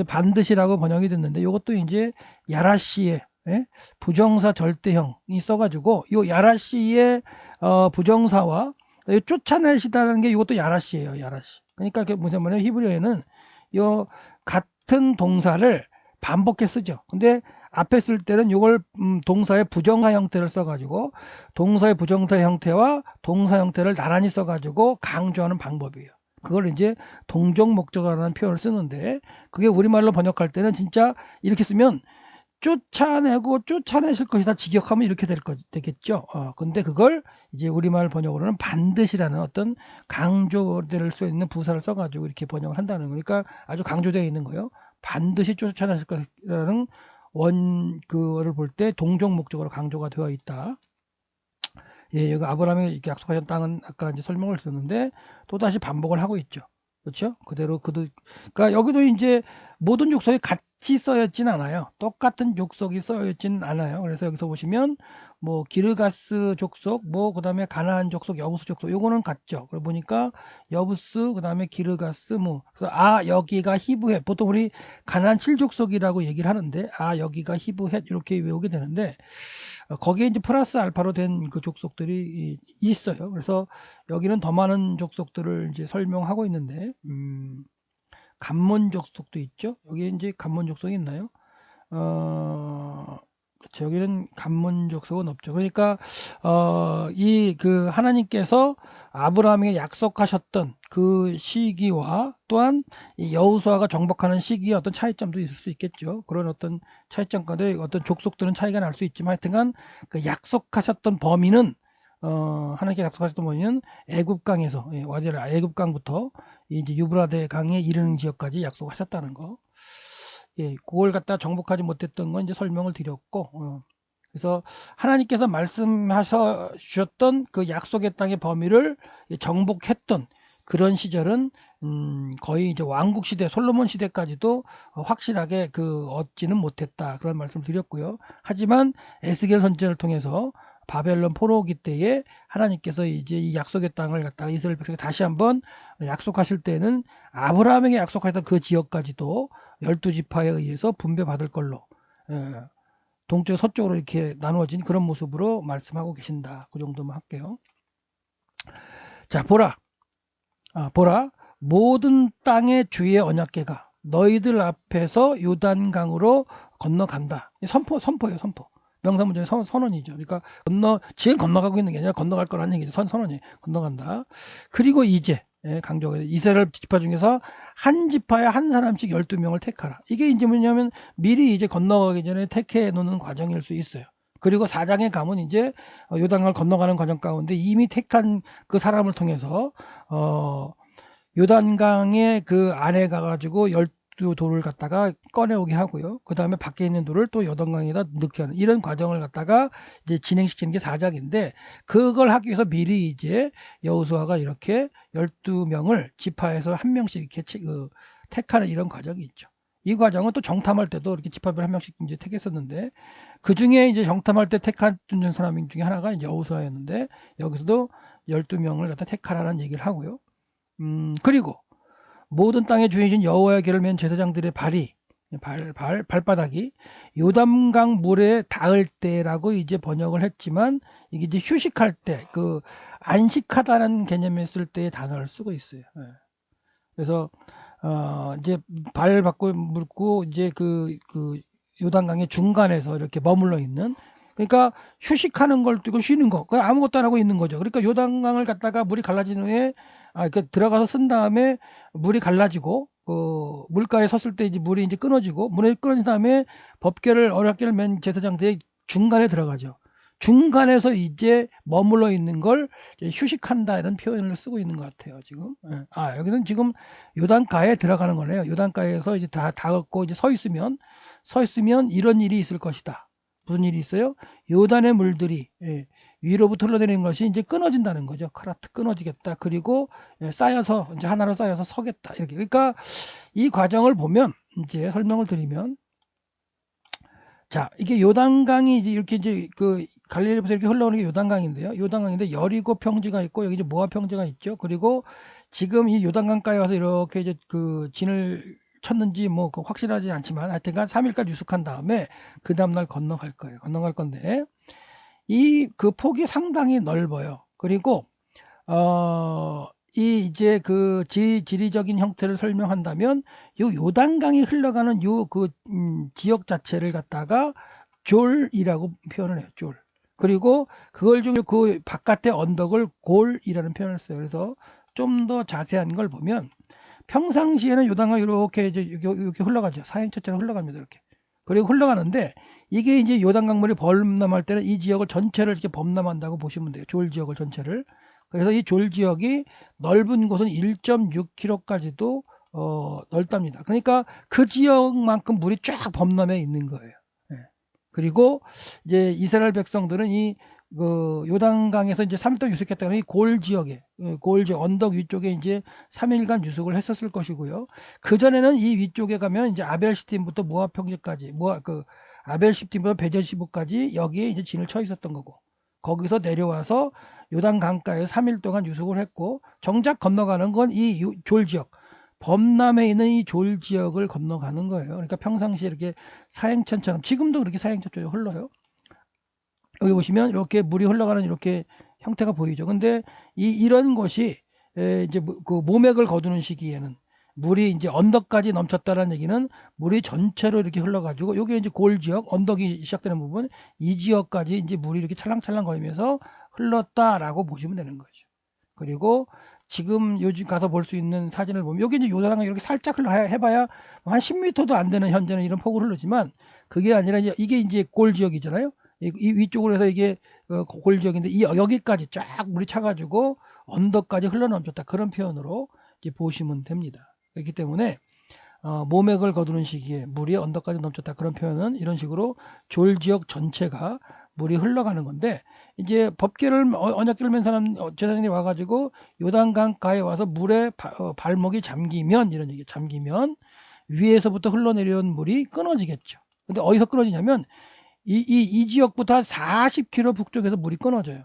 반드시라고 번역이 됐는데 이것도 이제 야라시의 부정사 절대형이 써가지고 이 야라시의 부정사와 쫓아내시다는 게 이것도 야라시예요. 야라시. 그러니까 그게 뭐냐면 히브리어에는 이 같은 동사를 반복해 쓰죠. 근데 앞에 쓸 때는 이걸 동사의 부정사 형태를 써가지고 동사의 부정사 형태와 동사 형태를 나란히 써가지고 강조하는 방법이에요. 그걸 이제 동종 목적어라는 표현을 쓰는데, 그게 우리말로 번역할 때는 진짜 이렇게 쓰면 쫓아내실 것이다 직역하면 이렇게 되겠죠. 근데 그걸 이제 우리말 번역으로는 반드시라는 어떤 강조될 수 있는 부사를 써가지고 이렇게 번역을 한다는 거니까 아주 강조되어 있는 거예요. 반드시 쫓아내실 것이라는 그거를 볼 때 동종 목적으로 강조가 되어 있다. 여기 아브라함이 이렇게 약속하신 땅은 아까 이제 설명을 드렸는데 또 다시 반복을 하고 있죠. 그렇죠? 그대로 그러니까 여기도 이제 모든 족속이 같이 써있진 않아요. 똑같은 족속이 써있진 않아요. 그래서 여기서 보시면 뭐 기르가스 족속, 뭐 그다음에 가나안 족속, 여부스 족속, 요거는 같죠. 그러고 보니까 여부스, 그다음에 기르가스, 뭐 그래서 여기가 히브헷, 보통 우리 가나안 7족속이라고 얘기를 하는데 여기가 히브헷 이렇게 외우게 되는데, 거기에 이제 플러스 알파로 된 그 족속들이 있어요. 그래서 여기는 더 많은 족속들을 이제 설명하고 있는데, 간몬 족속도 있죠. 여기에 이제 간몬 족속이 있나요? 여기는 간몬 족속은 없죠. 그러니까 그 하나님께서 아브라함에게 약속하셨던 그 시기와 또한 이 여호수아가 정복하는 시기의 어떤 차이점도 있을 수 있겠죠. 그런 어떤 차이점과도 어떤 족속들은 차이가 날 수 있지만 하여튼간 그 약속하셨던 범위는 하나님께 약속하셨던 범위는 애굽강에서 애굽강부터 이제 유브라데 강에 이르는 지역까지 약속하셨다는 거. 그걸 갖다 정복하지 못했던 건 이제 설명을 드렸고, 그래서 하나님께서 말씀하셔 주셨던 그 약속의 땅의 범위를 정복했던 그런 시절은 거의 이제 왕국 시대, 솔로몬 시대까지도 확실하게 얻지는 못했다, 그런 말씀을 드렸고요. 하지만 에스겔 선지자를 통해서 바벨론 포로기 때에 하나님께서 이제 이 약속의 땅을 갖다가 이스라엘 백성에 다시 한번 약속하실 때는 아브라함에게 약속하셨던 그 지역까지도 12지파에 의해서 분배받을 걸로 동쪽 서쪽으로 이렇게 나누어진 그런 모습으로 말씀하고 계신다. 그 정도만 할게요. 자, 보라. 보라. 모든 땅의 주의 언약궤가 너희들 앞에서 요단강으로 건너간다. 선포예요, 선포. 명사문제의 선언이죠. 그러니까 지금 건너가고 있는 게 아니라 건너갈 거라는 얘기죠. 선언이 건너간다. 그리고 이제 강조가 이스라엘 지파 중에서 한 지파에 한 사람씩 12명을 택하라. 이게 이제 뭐냐면 미리 이제 건너가기 전에 택해 놓는 과정일 수 있어요. 그리고 4장에 가면 이제 요단강을 건너가는 과정 가운데 이미 택한 그 사람을 통해서 요단강의 그 안에 가가지고 12돌을 갖다가 꺼내오게 하고요. 그 다음에 밖에 있는 돌을 또 요단강에다 넣게 하는 이런 과정을 갖다가 이제 진행시키는 게 4장인데 그걸 하기 위해서 미리 이제 여호수아가 이렇게 12명을 지파에서 한 명씩 이렇게 택하는 이런 과정이 있죠. 이 과정은 또 정탐할 때도 이렇게 지파별 한 명씩 이제 택했었는데 그 중에 이제 정탐할 때 택한 사람 중에 하나가 이제 여호수아였는데 여기서도 12명을 갖다 택하라는 얘기를 하고요. 그리고 모든 땅의 주인이신 여호와의 궤를 맨 제사장들의 발바닥이 요단강 물에 닿을 때라고 이제 번역을 했지만 이게 이제 휴식할 때 그 안식하다는 개념에 쓸 때의 단어를 쓰고 있어요. 그래서 이제 발 받고 물고 이제 그 요단강의 중간에서 이렇게 머물러 있는 그러니까 휴식하는 걸 뛰고 쉬는 거 그냥 아무것도 안 하고 있는 거죠. 그러니까 요단강을 갖다가 물이 갈라진 후에 그러니까 들어가서 쓴 다음에 물이 갈라지고 그 물가에 섰을 때 이제 물이 이제 끊어지고 물이 끊어진 다음에 언약궤를 맨 제사장들의 중간에 들어가죠. 중간에서 이제 머물러 있는 걸 휴식한다 이런 표현을 쓰고 있는 것 같아요 지금. 여기는 지금 요단가에 들어가는 거네요. 요단가에서 이제 다 걷고 이제 서 있으면 이런 일이 있을 것이다. 무슨 일이 있어요? 요단의 물들이 위로부터 흘러내리는 것이 이제 끊어진다는 거죠. 카라트 끊어지겠다. 그리고 쌓여서 이제 하나로 쌓여서 서겠다. 이렇게. 그러니까 이 과정을 보면 이제 설명을 드리면 자, 이게 요단강이 이제 이렇게 그 갈릴리부터 이렇게 흘러오는 게 요단강인데요. 요단강인데 여리고 평지가 있고 여기 이제 모압 평지가 있죠. 그리고 지금 이 요단강가에 와서 이렇게 이제 그 진을 쳤는지 뭐 확실하지 않지만 하여튼간 3일까지 유숙한 다음에 그 다음날 건너갈 거예요. 건너갈 건데 이 그 폭이 상당히 넓어요. 그리고 이 이제 그 지리적인 형태를 설명한다면 요 요단강이 흘러가는 요 그 지역 자체를 갖다가 졸이라고 표현을 해요. 졸. 그리고 그걸 좀 그 바깥의 언덕을 골이라는 표현을 써요. 그래서 좀 더 자세한 걸 보면 평상시에는 요단강이 이렇게 이제 이렇게 흘러가죠. 사행처처럼 흘러갑니다. 이렇게. 그리고 흘러가는데 이게 이제 요단강물이 범람할 때는 이 지역을 전체를 이렇게 범람한다고 보시면 돼요. 졸 지역을 전체를. 그래서 이 졸 지역이 넓은 곳은 1.6km까지도 넓답니다. 그러니까 그 지역만큼 물이 쫙 범람해 있는 거예요. 그리고 이제 이스라엘 백성들은 그 요단강에서 이제 3일 동안 유숙했다는 이 골 지역에 언덕 위쪽에 이제 3일간 유숙을 했었을 것이고요. 그 전에는 이 위쪽에 가면 이제 아벨시팀부터 모압 평지까지 아벨시팀부터 베제시부까지 여기에 이제 진을 쳐 있었던 거고 거기서 내려와서 요단 강가에 3일 동안 유숙을 했고 정작 건너가는 건 이 졸 지역 범람에 있는 이 졸 지역을 건너가는 거예요. 그러니까 평상시에 이렇게 사행천처럼 지금도 그렇게 사행천처럼 흘러요. 여기 보시면 이렇게 물이 흘러가는 이렇게 형태가 보이죠. 근데 이런 것이 이제 그 모맥을 거두는 시기에는 물이 이제 언덕까지 넘쳤다는 얘기는 물이 전체로 이렇게 흘러가지고 여기 이제 골 지역 언덕이 시작되는 부분 이 지역까지 이제 물이 이렇게 찰랑찰랑 거리면서 흘렀다라고 보시면 되는 거죠. 그리고 지금 요즘 가서 볼 수 있는 사진을 보면 여기 이제 요단강이 이렇게 살짝 해봐야 한 10m도 안 되는 현재는 이런 폭을 흐르지만 그게 아니라 이게 이제 골 지역이잖아요. 이 위쪽으로 해서 이게 골 지역인데 여기까지 쫙 물이 차가지고 언덕까지 흘러넘쳤다 그런 표현으로 이제 보시면 됩니다. 그렇기 때문에 모맥을 거두는 시기에 물이 언덕까지 넘쳤다 그런 표현은 이런 식으로 졸 지역 전체가 물이 흘러가는 건데 이제 언약궤를 맨 사람 제사장이 와가지고 요단강가에 와서 물에 발목이 잠기면 이런 얘기 잠기면 위에서부터 흘러내려온 물이 끊어지겠죠. 근데 어디서 끊어지냐면 이 지역부터 한 40km 북쪽에서 물이 끊어져요.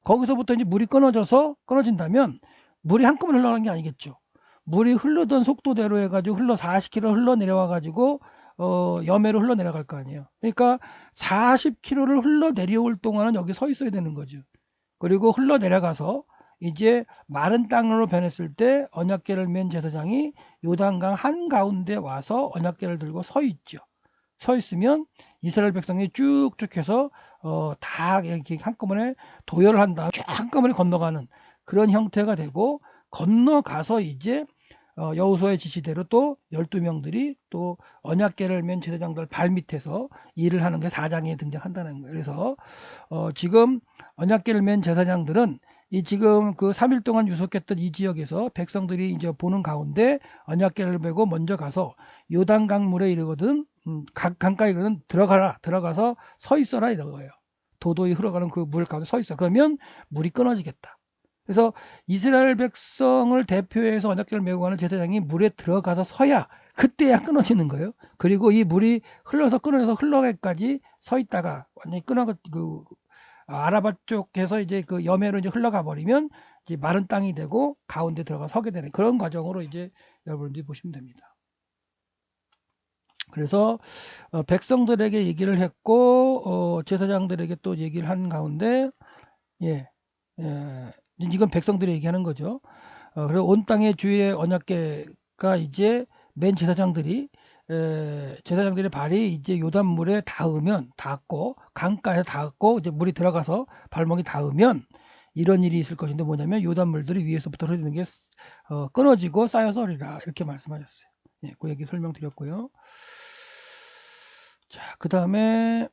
거기서부터 이제 물이 끊어진다면 물이 한꺼번에 흘러가는 게 아니겠죠. 물이 흐르던 속도대로 해가지고 40km 흘러 내려와 가지고 여매로 흘러 내려갈 거 아니에요. 그러니까 40km를 흘러 내려올 동안은 여기 서 있어야 되는 거죠. 그리고 흘러 내려가서 이제 마른 땅으로 변했을 때 언약궤를 맨 제사장이 요단강 한가운데 와서 언약궤를 들고 서 있죠. 서 있으면 이스라엘 백성이 쭉쭉 해서 다 이렇게 한꺼번에 도열을 한 다음 쫙 한꺼번에 건너가는 그런 형태가 되고, 건너가서 이제 여호수아의 지시대로 또 12명들이 또 언약궤를 맨 제사장들 발 밑에서 일을 하는 게 4장에 등장한다는 거예요. 그래서 지금 언약궤를 맨 제사장들은 이 지금 그 3일 동안 유속했던 이 지역에서 백성들이 이제 보는 가운데 언약궤를 메고 먼저 가서 요단강 물에 이르거든 강가에 이르거든 들어가서 서 있어라 이런 거예요. 도도히 흘러가는 그 물 가운데 서 있어. 그러면 물이 끊어지겠다. 그래서 이스라엘 백성을 대표해서 언약궤를 메고 가는 제사장이 물에 들어가서 서야 그때야 끊어지는 거예요. 그리고 이 물이 끊어져서 흘러가기까지 서 있다가 완전히 아라바 쪽에서 이제 그 여매로 이제 흘러가 버리면 이제 마른 땅이 되고 가운데 들어가 서게 되는 그런 과정으로 이제 여러분들이 보시면 됩니다. 그래서 백성들에게 얘기를 했고 제사장들에게 또 얘기를 한 가운데 이건 백성들이 얘기하는 거죠. 그리고 온 땅의 주의 언약궤가 이제 맨 제사장들의 발이 이제 요단물에 닿고 강가에 닿고 이제 물이 들어가서 발목이 닿으면 이런 일이 있을 것인데, 뭐냐면 요단물들이 위에서부터 흐르는 게 끊어지고 쌓여서 오리라 이렇게 말씀하셨어요. 그 얘기 설명드렸고요. 자, 그 다음에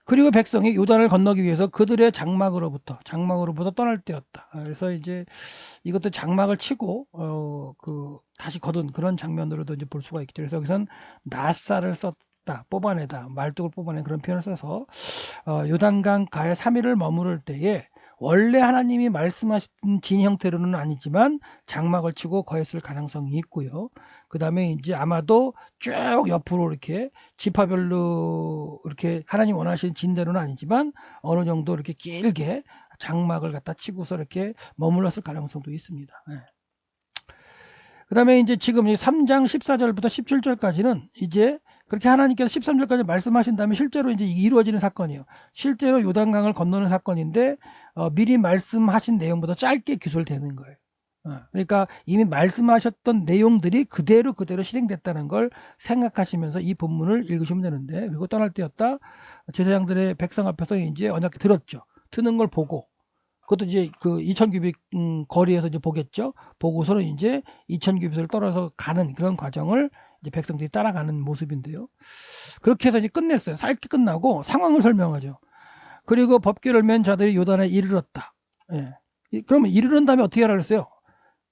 그리고 백성이 요단을 건너기 위해서 그들의 장막으로부터 떠날 때였다. 그래서 이제 이것도 장막을 치고 다시 거둔 그런 장면으로도 이제 볼 수가 있겠죠. 그래서 여기서는 낫사를 썼다, 뽑아내다, 말뚝을 뽑아낸 그런 표현을 써서 요단강 가에 3일을 머무를 때에 원래 하나님이 말씀하신 진 형태로는 아니지만 장막을 치고 거했을 가능성이 있고요. 그 다음에 이제 아마도 쭉 옆으로 이렇게 지파별로 이렇게 하나님 원하시는 진대로는 아니지만 어느 정도 이렇게 길게 장막을 갖다 치고서 이렇게 머물렀을 가능성도 있습니다. 그 다음에 이제 지금 3장 14절부터 17절까지는 이제 그렇게 하나님께서 13절까지 말씀하신 다음에 실제로 이제 이루어지는 사건이에요. 실제로 요단강을 건너는 사건인데 미리 말씀하신 내용보다 짧게 기술되는 거예요. 그러니까 이미 말씀하셨던 내용들이 그대로 실행됐다는 걸 생각하시면서 이 본문을 읽으시면 되는데, 그리고 떠날 때였다. 제사장들의 백성 앞에서 이제 언약궤 들었죠. 트는 걸 보고, 그것도 이제 그 2000규빗 거리에서 이제 보겠죠. 보고서는 이제 2000규빗을 떨어져 가는 그런 과정을 이제 백성들이 따라가는 모습인데요. 그렇게 해서 이제 끝냈어요. 짧게 끝나고 상황을 설명하죠. 그리고 법궤를 맨 자들이 요단에 이르렀다. 그러면 이르른 다음에 어떻게 하라 그랬어요?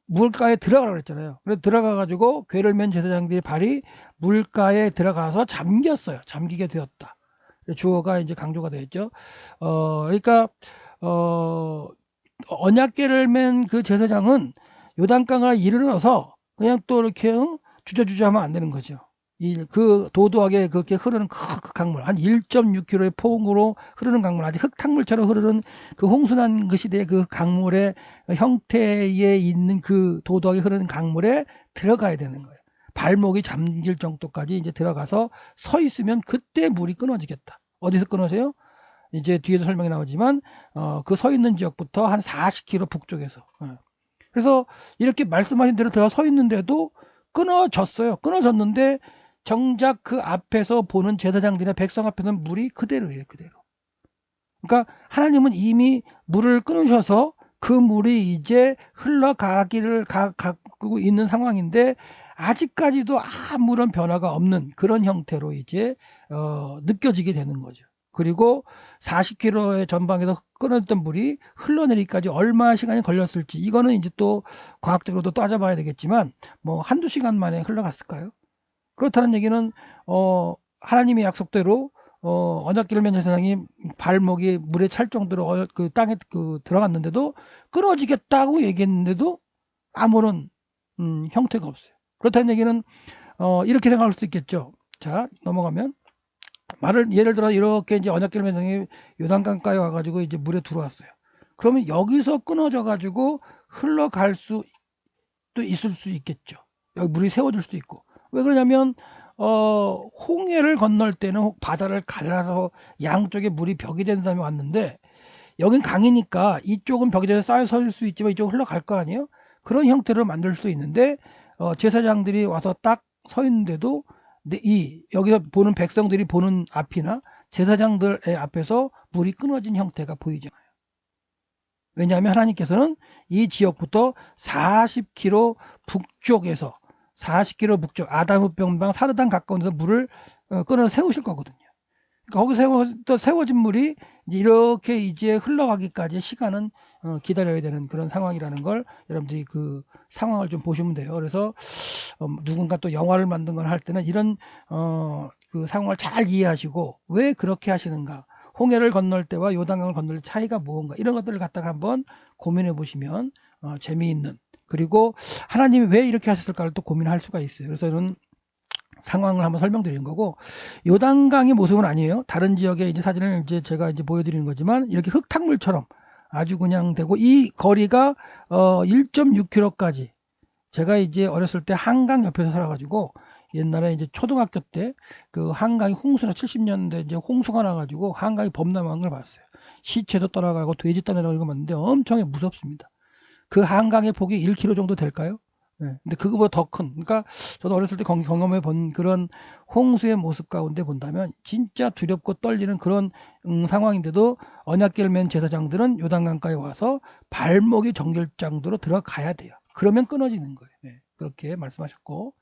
물가에 들어가라 그랬잖아요. 그래서 들어가가지고 궤를 맨 제사장들의 발이 물가에 들어가서 잠기게 되었다. 주어가 이제 강조가 되었죠. 그러니까 언약궤를 맨 그 제사장은 요단강에 이르러서 그냥 또 이렇게 주저주저 하면 안 되는 거죠. 그 도도하게 그렇게 흐르는 그 강물, 한 1.6km의 폭으로 흐르는 강물, 아주 흙탕물처럼 흐르는 그 홍순환 그 시대의 그 강물의 형태에 있는 그 도도하게 흐르는 강물에 들어가야 되는 거예요. 발목이 잠길 정도까지 이제 들어가서 서 있으면 그때 물이 끊어지겠다. 어디서 끊어져요? 이제 뒤에도 설명이 나오지만 그 서 있는 지역부터 한 40km 북쪽에서. 그래서 이렇게 말씀하신 대로 들어가 서 있는데도 끊어졌는데 정작 그 앞에서 보는 제사장들이나 백성 앞에는 물이 그대로예요. 그대로. 그러니까 하나님은 이미 물을 끊으셔서 그 물이 이제 흘러가기를 가고 있는 상황인데 아직까지도 아무런 변화가 없는 그런 형태로 이제 느껴지게 되는 거죠. 그리고 40km의 전방에서 끊어졌던 물이 흘러내리기까지 얼마 시간이 걸렸을지, 이거는 이제 또 과학적으로도 따져봐야 되겠지만 뭐 한두 시간 만에 흘러갔을까요? 그렇다는 얘기는 하나님의 약속대로 언약궤를 맨 제사장이 발목이 물에 찰 정도로 그 땅에 들어갔는데도 끊어지겠다고 얘기했는데도 아무런 형태가 없어요. 그렇다는 얘기는 이렇게 생각할 수도 있겠죠. 자, 넘어가면 예를 들어 이렇게 이제 언약궤를 맨 성이 요단강가에 와가지고 이제 물에 들어왔어요. 그러면 여기서 끊어져 가지고 흘러갈 수도 있을 수 있겠죠. 여기 물이 세워질 수도 있고. 왜 그러냐면 홍해를 건널 때는 바다를 갈라서 양쪽에 물이 벽이 된 다음에 왔는데, 여긴 강이니까 이쪽은 벽이 돼서 쌓여 설 수 있지만 이쪽은 흘러갈 거 아니에요. 그런 형태로 만들 수도 있는데, 제사장들이 와서 딱 서 있는데도 여기서 보는 백성들이 보는 앞이나 제사장들의 앞에서 물이 끊어진 형태가 보이잖아요. 왜냐하면 하나님께서는 이 지역부터 40km 북쪽에서 40km 북쪽 아담읍 변방 사르단 가까운 데서 물을 끊어 세우실 거거든요. 그러니까 거기 세워진 물이 이렇게 이제 흘러가기까지 시간은 기다려야 되는 그런 상황이라는 걸 여러분들이 그 상황을 좀 보시면 돼요. 그래서 누군가 또 영화를 만든 걸 할 때는 이런 그 상황을 잘 이해하시고 왜 그렇게 하시는가, 홍해를 건널 때와 요단강을 건널 때 차이가 무엇인가, 이런 것들을 갖다가 한번 고민해 보시면 재미있는, 그리고 하나님이 왜 이렇게 하셨을까를 또 고민할 수가 있어요. 그래서 이런 상황을 한번 설명드리는 거고, 요단강의 모습은 아니에요. 다른 지역의 이제 사진을 이제 제가 이제 보여드리는 거지만 이렇게 흙탕물처럼 아주 그냥 되고, 이 거리가 1.6km까지, 제가 이제 어렸을 때 한강 옆에서 살아가지고 옛날에 이제 초등학교 때 그 한강이 홍수나 70년대 이제 홍수가 나가지고 한강이 범람한 걸 봤어요. 시체도 떠나가고 돼지 떠내려가는 거 봤는데 엄청 무섭습니다. 그 한강의 폭이 1km 정도 될까요? 네. 근데 그거보다 더 큰, 그러니까 저도 어렸을 때 경험해 본 그런 홍수의 모습 가운데 본다면 진짜 두렵고 떨리는 그런 상황인데도 언약궤를 맨 제사장들은 요단강가에 와서 발목이 정결 정도로 들어가야 돼요. 그러면 끊어지는 거예요. 네. 그렇게 말씀하셨고,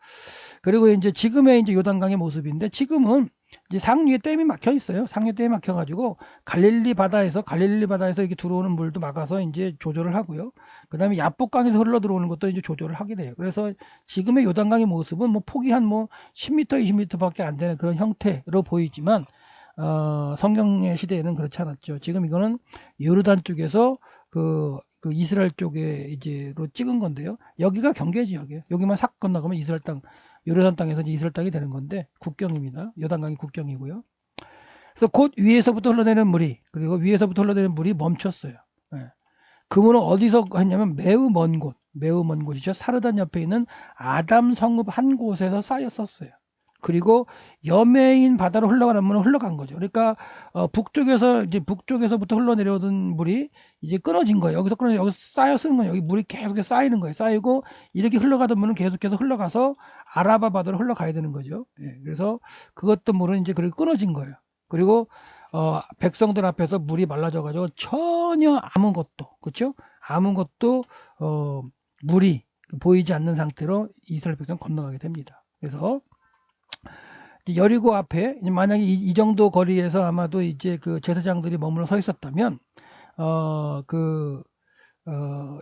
그리고 이제 지금의 이제 요단강의 모습인데, 지금은 이제 상류에 댐이 막혀 있어요. 상류 댐이 막혀 가지고 갈릴리 바다에서 이렇게 들어오는 물도 막아서 이제 조절을 하고요. 그다음에 야복강에서 흘러 들어오는 것도 이제 조절을 하게 돼요. 그래서 지금의 요단강의 모습은 뭐 폭이 한 뭐 10m, 20m밖에 안 되는 그런 형태로 보이지만 성경의 시대에는 그렇지 않았죠. 지금 이거는 요르단 쪽에서 그 이스라엘 쪽에 이제로 찍은 건데요. 여기가 경계 지역이에요. 여기만 싹 건너가면 이스라엘 땅, 요르단 땅에서 이제 이스라엘 땅이 되는 건데 국경입니다. 요단강이 국경이고요. 그래서 곧 위에서부터 흘러내리는 물이, 그리고 위에서부터 흘러내리는 물이 멈췄어요. 예. 그 물은 어디서 했냐면 매우 먼 곳이죠. 사르단 옆에 있는 아담 성읍 한 곳에서 쌓였었어요. 그리고 여매인 바다로 흘러가는 물은 흘러간 거죠. 그러니까 북쪽에서부터 흘러내려오던 물이 이제 끊어진 거예요. 여기서 쌓여 쓰는 거예요. 여기 물이 계속 쌓이는 거예요. 쌓이고 이렇게 흘러가던 물은 계속해서 흘러가서 아라바 바다로 흘러가야 되는 거죠. 예, 그래서 그것도 물은 이제 그렇게 끊어진 거예요. 그리고 백성들 앞에서 물이 말라져 가지고 전혀 그렇죠? 아무것도 물이 보이지 않는 상태로 이스라엘 백성 건너가게 됩니다. 그래서 여리고 앞에 만약에 이 정도 거리에서 아마도 이제 그 제사장들이 머물러 서 있었다면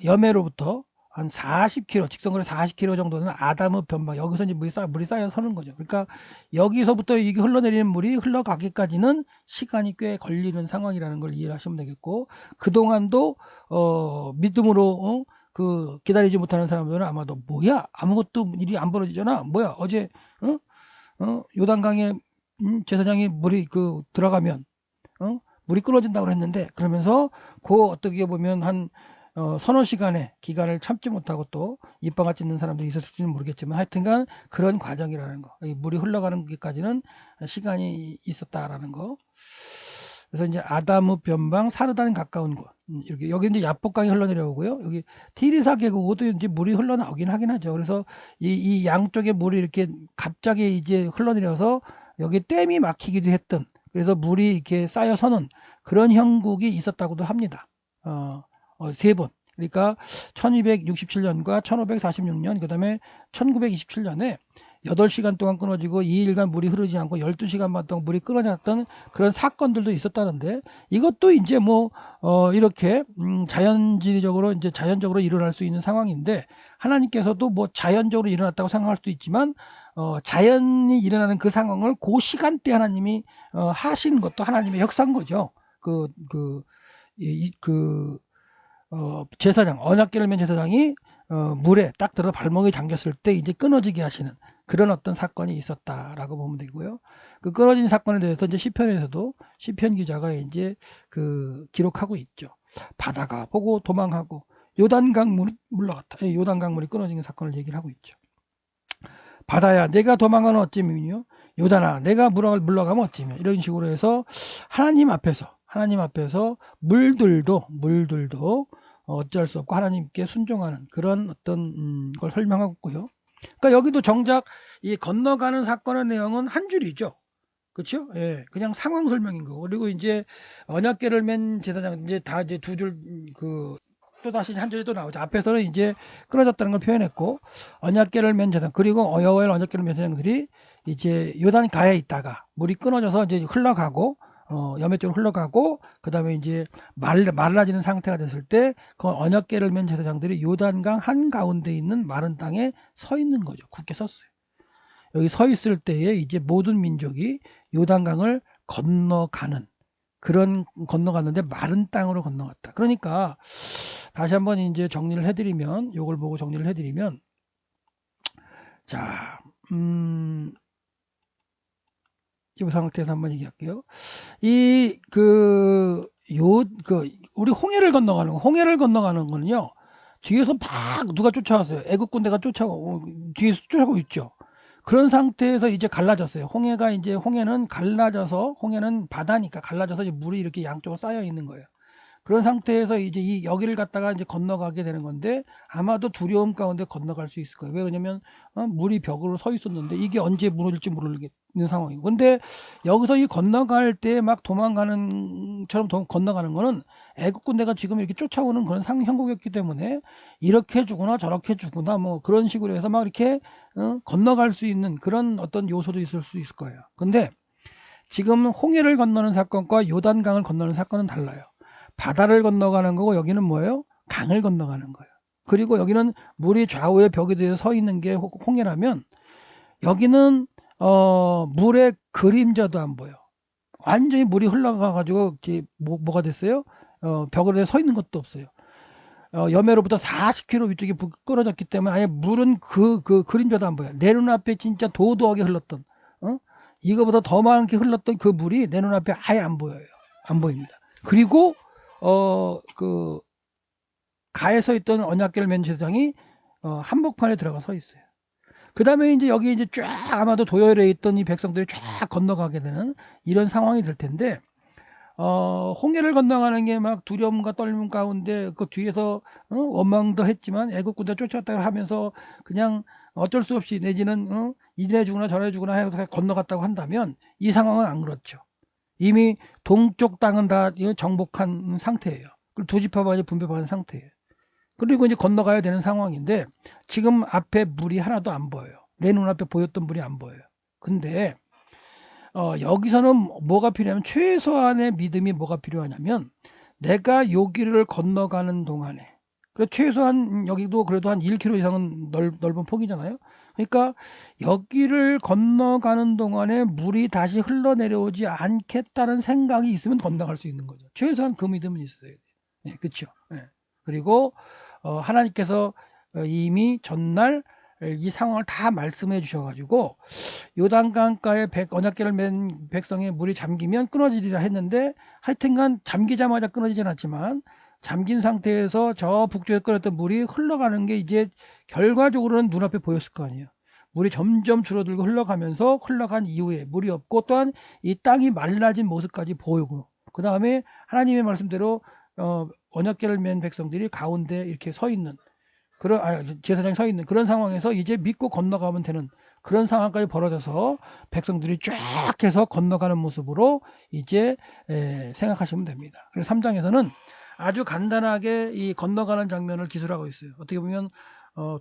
여매로부터 한 40km, 직선거리 40km 정도는 아담의 변방, 여기서 이제 물이 쌓여 서는 거죠. 그러니까 여기서부터 이게 흘러내리는 물이 흘러가기까지는 시간이 꽤 걸리는 상황이라는 걸 이해하시면 되겠고, 그동안도 믿음으로 기다리지 못하는 사람들은 아마도 뭐야, 아무것도 일이 안 벌어지잖아, 뭐야 어제 요단강에 제사장이 물이 들어가면 물이 끊어진다고 했는데, 그러면서 어떻게 보면 한 서너 시간의 기간을 참지 못하고 또 입방아 찢는 사람들이 있었을지는 모르겠지만, 하여튼간 그런 과정이라는 거, 물이 흘러가는 것까지는 시간이 있었다라는 거. 그래서 이제 아담읍 변방 사르단 가까운 곳, 이렇게 여기 이제 야복강이 흘러내려오고요. 여기 티리사 계곡도 이제 물이 흘러나오긴 하긴 하죠. 그래서 이 양쪽에 물이 이렇게 갑자기 이제 흘러내려서 여기 댐이 막히기도 했던, 그래서 물이 이렇게 쌓여서는 그런 형국이 있었다고도 합니다. 세 번. 그러니까 1267년과 1546년, 그 다음에 1927년에 8시간 동안 끊어지고 2일간 물이 흐르지 않고 12시간 동안 물이 끊어졌던 그런 사건들도 있었다는데, 이것도 이제 이렇게 자연적으로 일어날 수 있는 상황인데, 하나님께서도 자연적으로 일어났다고 생각할 수도 있지만 자연이 일어나는 그 상황을 그 시간대 하나님이 하신 것도 하나님의 역사인 거죠. 제사장, 언약궤를 맨 제사장이 물에 딱 들어 발목이 잠겼을 때 이제 끊어지게 하시는 그런 어떤 사건이 있었다라고 보면 되고요. 그 끊어진 사건에 대해서 이제 시편에서도 시편 기자가 이제 그 기록하고 있죠. 바다가 보고 도망하고 요단강 물러갔다. 요단강 물이 끊어진 사건을 얘기를 하고 있죠. 바다야 내가 도망가는 어찌미요? 요단아 내가 물러가면 어찌며? 이런 식으로 해서 하나님 앞에서 물들도 어쩔 수 없고 하나님께 순종하는 그런 어떤 걸 설명하고 있고요. 그러니까 여기도 정작 이 건너가는 사건의 내용은 한 줄이죠. 그렇죠? 예, 그냥 상황 설명인 거. 그리고 이제 언약궤를 맨 제사장 이제 다 이제 두 줄 또 다시 한 줄이 또 나오죠. 앞에서는 이제 끊어졌다는 걸 표현했고 언약궤를 맨 제사장 그리고 여호와의 언약궤를 맨 제사장들이 이제 요단가에 있다가 물이 끊어져서 이제 흘러가고 여매 쪽으로 흘러가고 그다음에 이제 말라지는 상태가 됐을 때 그 언약궤를 맨 제사장들이 요단강 한 가운데 있는 마른 땅에 서 있는 거죠. 굳게 섰어요. 여기 서 있을 때에 이제 모든 민족이 요단강을 건너가는 그런 건너갔는데 마른 땅으로 건너갔다. 그러니까 다시 한번 이제 정리를 해드리면 요걸 보고 정리를 해드리면 자, 이 상태에서 한번 얘기할게요. 우리 홍해를 건너가는 거는요. 뒤에서 막 누가 쫓아왔어요. 애국 군대가 뒤에서 쫓아오고 있죠. 그런 상태에서 이제 갈라졌어요. 홍해는 갈라져서, 홍해는 바다니까 갈라져서 이제 물이 이렇게 양쪽으로 쌓여 있는 거예요. 그런 상태에서 이제 여기를 갖다가 이제 건너가게 되는 건데 아마도 두려움 가운데 건너갈 수 있을 거예요. 왜 그러냐면 물이 벽으로 서 있었는데 이게 언제 무너질지 모르는 상황이고. 근데 여기서 이 건너갈 때 막 도망가는처럼 건너가는 거는 애국 군대가 지금 이렇게 쫓아오는 그런 형국이었기 때문에 이렇게 주거나 저렇게 주거나 뭐 그런 식으로 해서 막 이렇게 건너갈 수 있는 그런 어떤 요소도 있을 수 있을 거예요. 근데 지금 홍해를 건너는 사건과 요단강을 건너는 사건은 달라요. 바다를 건너가는 거고 여기는 뭐예요? 강을 건너가는 거예요. 그리고 여기는 물이 좌우에 벽에 대해서 서 있는 게 홍해라면 여기는 물의 그림자도 안 보여. 완전히 물이 흘러가 가지고 뭐가 됐어요? 벽에 대해서 서 있는 것도 없어요. 여매로부터 40km 위쪽에 끊어졌기 때문에 아예 물은 그 그림자도 안 보여. 내 눈앞에 진짜 도도하게 흘렀던 이거보다 더 많게 흘렀던 그 물이 내 눈앞에 아예 안 보여요. 안 보입니다. 그리고 그 가에 서 있던 언약궤를 맨 제사장이 한복판에 들어가 서 있어요. 그 다음에 이제 여기 이제 쫙 아마도 도열에 있던 이 백성들이 쫙 건너가게 되는 이런 상황이 될 텐데 홍해를 건너가는 게 막 두려움과 떨림 가운데 그 뒤에서 원망도 했지만 애국군대 쫓아왔다고 하면서 그냥 어쩔 수 없이 내지는 이래 주거나 저래 주거나 해서 건너갔다고 한다면 이 상황은 안 그렇죠. 이미 동쪽 땅은 다 정복한 상태예요. 그리고 두 지파가 이제 분배받은 상태예요. 그리고 이제 건너가야 되는 상황인데 지금 앞에 물이 하나도 안 보여요. 내 눈앞에 보였던 물이 안 보여요. 근데 여기서는 뭐가 필요하면 최소한의 믿음이 뭐가 필요하냐면 내가 여기를 건너가는 동안에 최소한 여기도 그래도 한 1km 이상은 넓은 폭이잖아요. 그러니까 여기를 건너가는 동안에 물이 다시 흘러내려오지 않겠다는 생각이 있으면 건너갈 수 있는 거죠. 최소한 그 믿음은 있어야 돼요. 네, 그렇죠. 네. 그리고 하나님께서 이미 전날 이 상황을 다 말씀해 주셔가지고 요단강가에 언약궤를 맨 백성의 물이 잠기면 끊어지리라 했는데 하여튼간 잠기자마자 끊어지진 않지만 잠긴 상태에서 저 북쪽에 끊었던 물이 흘러가는 게 이제 결과적으로는 눈앞에 보였을 거 아니에요. 물이 점점 줄어들고 흘러가면서 흘러간 이후에 물이 없고 또한 이 땅이 말라진 모습까지 보이고 그 다음에 하나님의 말씀대로 언약궤를 맨 백성들이 가운데 이렇게 서 있는 제사장이 서 있는 그런 상황에서 이제 믿고 건너가면 되는 그런 상황까지 벌어져서 백성들이 쫙 해서 건너가는 모습으로 이제 생각하시면 됩니다. 그래서 3장에서는 아주 간단하게 이 건너가는 장면을 기술하고 있어요. 어떻게 보면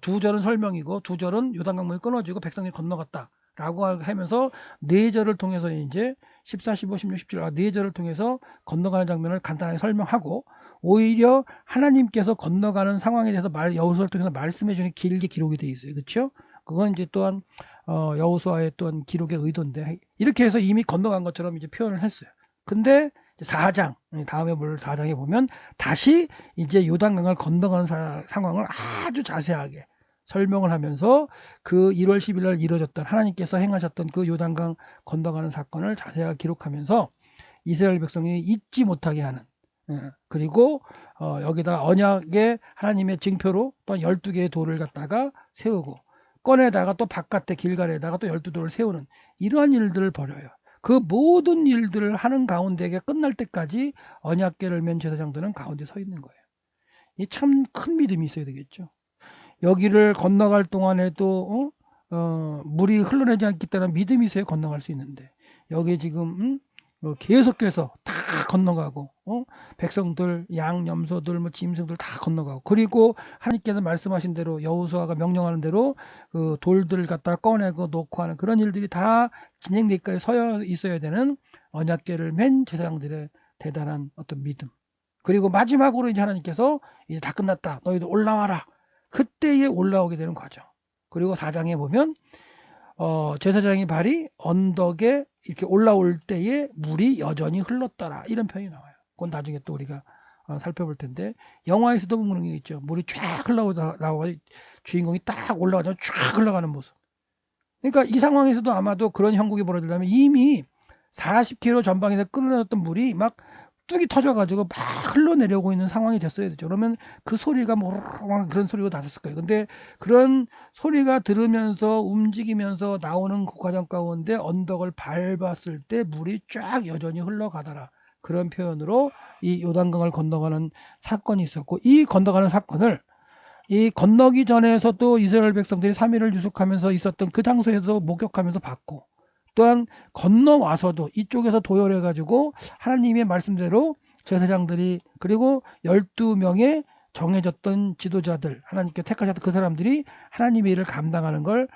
두 절은 설명이고 두 절은 요단강물이 끊어지고 백성들이 건너갔다 라고 하면서 네 절을 통해서 이제 14, 15, 16, 17 네 절을 통해서 건너가는 장면을 간단하게 설명하고 오히려 하나님께서 건너가는 상황에 대해서 여호수아를 통해서 말씀해 주는 길게 기록이 되어 있어요. 그렇죠? 그건 이제 또한 여호수아의 또한 기록의 의도인데 이렇게 해서 이미 건너간 것처럼 이제 표현을 했어요. 근데 4장 다음에 볼 4장에 보면 다시 이제 요단강을 건너가는 상황을 아주 자세하게 설명을 하면서 그 1월 10일 날 이루어졌던 하나님께서 행하셨던 그 요단강 건너가는 사건을 자세하게 기록하면서 이스라엘 백성이 잊지 못하게 하는, 그리고 여기다 언약의 하나님의 징표로 또 12개의 돌을 갖다가 세우고 꺼내다가 또 바깥에 길갈에다가 또 12돌을 세우는 이러한 일들을 벌여요. 그 모든 일들을 하는 가운데 끝날 때까지 언약궤를 맨 제사장들은 가운데 서 있는 거예요. 이 참 큰 믿음이 있어야 되겠죠. 여기를 건너갈 동안에도 물이 흘러내지 않기 때문에 믿음이 있어야 건너갈 수 있는데 여기 지금 계속해서 다 건너가고 백성들, 양, 염소들, 뭐 짐승들 다 건너가고, 그리고 하나님께서 말씀하신 대로 여호수아가 명령하는 대로 그 돌들을 갖다 꺼내고 놓고 하는 그런 일들이 다 진행되기까지 서 있어야 되는 언약궤를 맨 제사장들의 대단한 어떤 믿음. 그리고 마지막으로 이제 하나님께서 이제 다 끝났다, 너희들 올라와라, 그때에 올라오게 되는 과정. 그리고 4장에 보면 제사장의 발이 언덕에 이렇게 올라올 때에 물이 여전히 흘렀더라, 이런 표현이 나와요. 그건 나중에 또 우리가 살펴볼 텐데, 영화에서도 보면 그런 게 있죠. 물이 쫙 흘러나와 주인공이 딱 올라가서 쫙 흘러가는 모습. 그러니까 이 상황에서도 아마도 그런 형국이 벌어지려면 이미 40km 전방에서 끌어내렸던 물이 막 뚝이 터져가지고 막 흘러내려고 있는 상황이 됐어야 되죠. 그러면 그 소리가 뭐 그런 소리가 났을 거예요. 근데 그런 소리가 들으면서 움직이면서 나오는 그 과정 가운데 언덕을 밟았을 때 물이 쫙 여전히 흘러가더라, 그런 표현으로 이 요단강을 건너가는 사건이 있었고, 이 건너가는 사건을 이 건너기 전에서도 이스라엘 백성들이 3일을 유숙하면서 있었던 그 장소에서 목격하면서 봤고, 또한 건너와서도 이쪽에서 도열해 가지고 하나님의 말씀대로 제사장들이, 그리고 12명의 정해졌던 지도자들, 하나님께 택하셨던 그 사람들이 하나님의 일을 감당하는 걸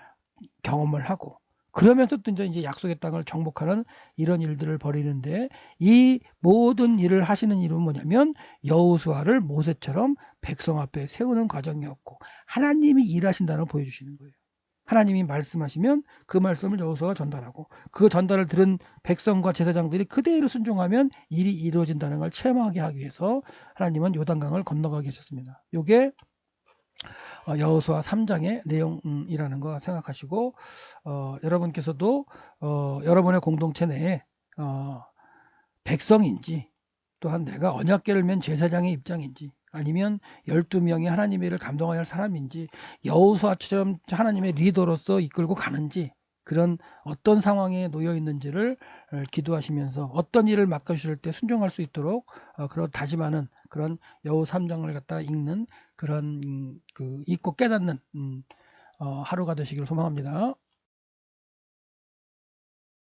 경험을 하고, 그러면서 또 이제 약속의 땅을 정복하는 이런 일들을 벌이는데, 이 모든 일을 하시는 이름은 뭐냐면 여호수아를 모세처럼 백성 앞에 세우는 과정이었고, 하나님이 일하신다는 걸 보여주시는 거예요. 하나님이 말씀하시면 그 말씀을 여호수아가 전달하고, 그 전달을 들은 백성과 제사장들이 그대로 순종하면 일이 이루어진다는 걸 체험하게 하기 위해서 하나님은 요단강을 건너가게 하셨습니다. 요게 여호수아 3장의 내용이라는 거 생각하시고, 여러분께서도 여러분의 공동체 내에 백성인지, 또한 내가 언약궤를 맨 제사장의 입장인지, 아니면 12명의 하나님의 일을 감당해야 할 사람인지, 여호수아처럼 하나님의 리더로서 이끌고 가는지, 그런 어떤 상황에 놓여 있는지를 기도하시면서 어떤 일을 맡겨주실 때 순종할 수 있도록 그런 다짐하는 그런 여호 3장을 갖다 읽는 그런 그 읽고 깨닫는 하루가 되시기를 소망합니다.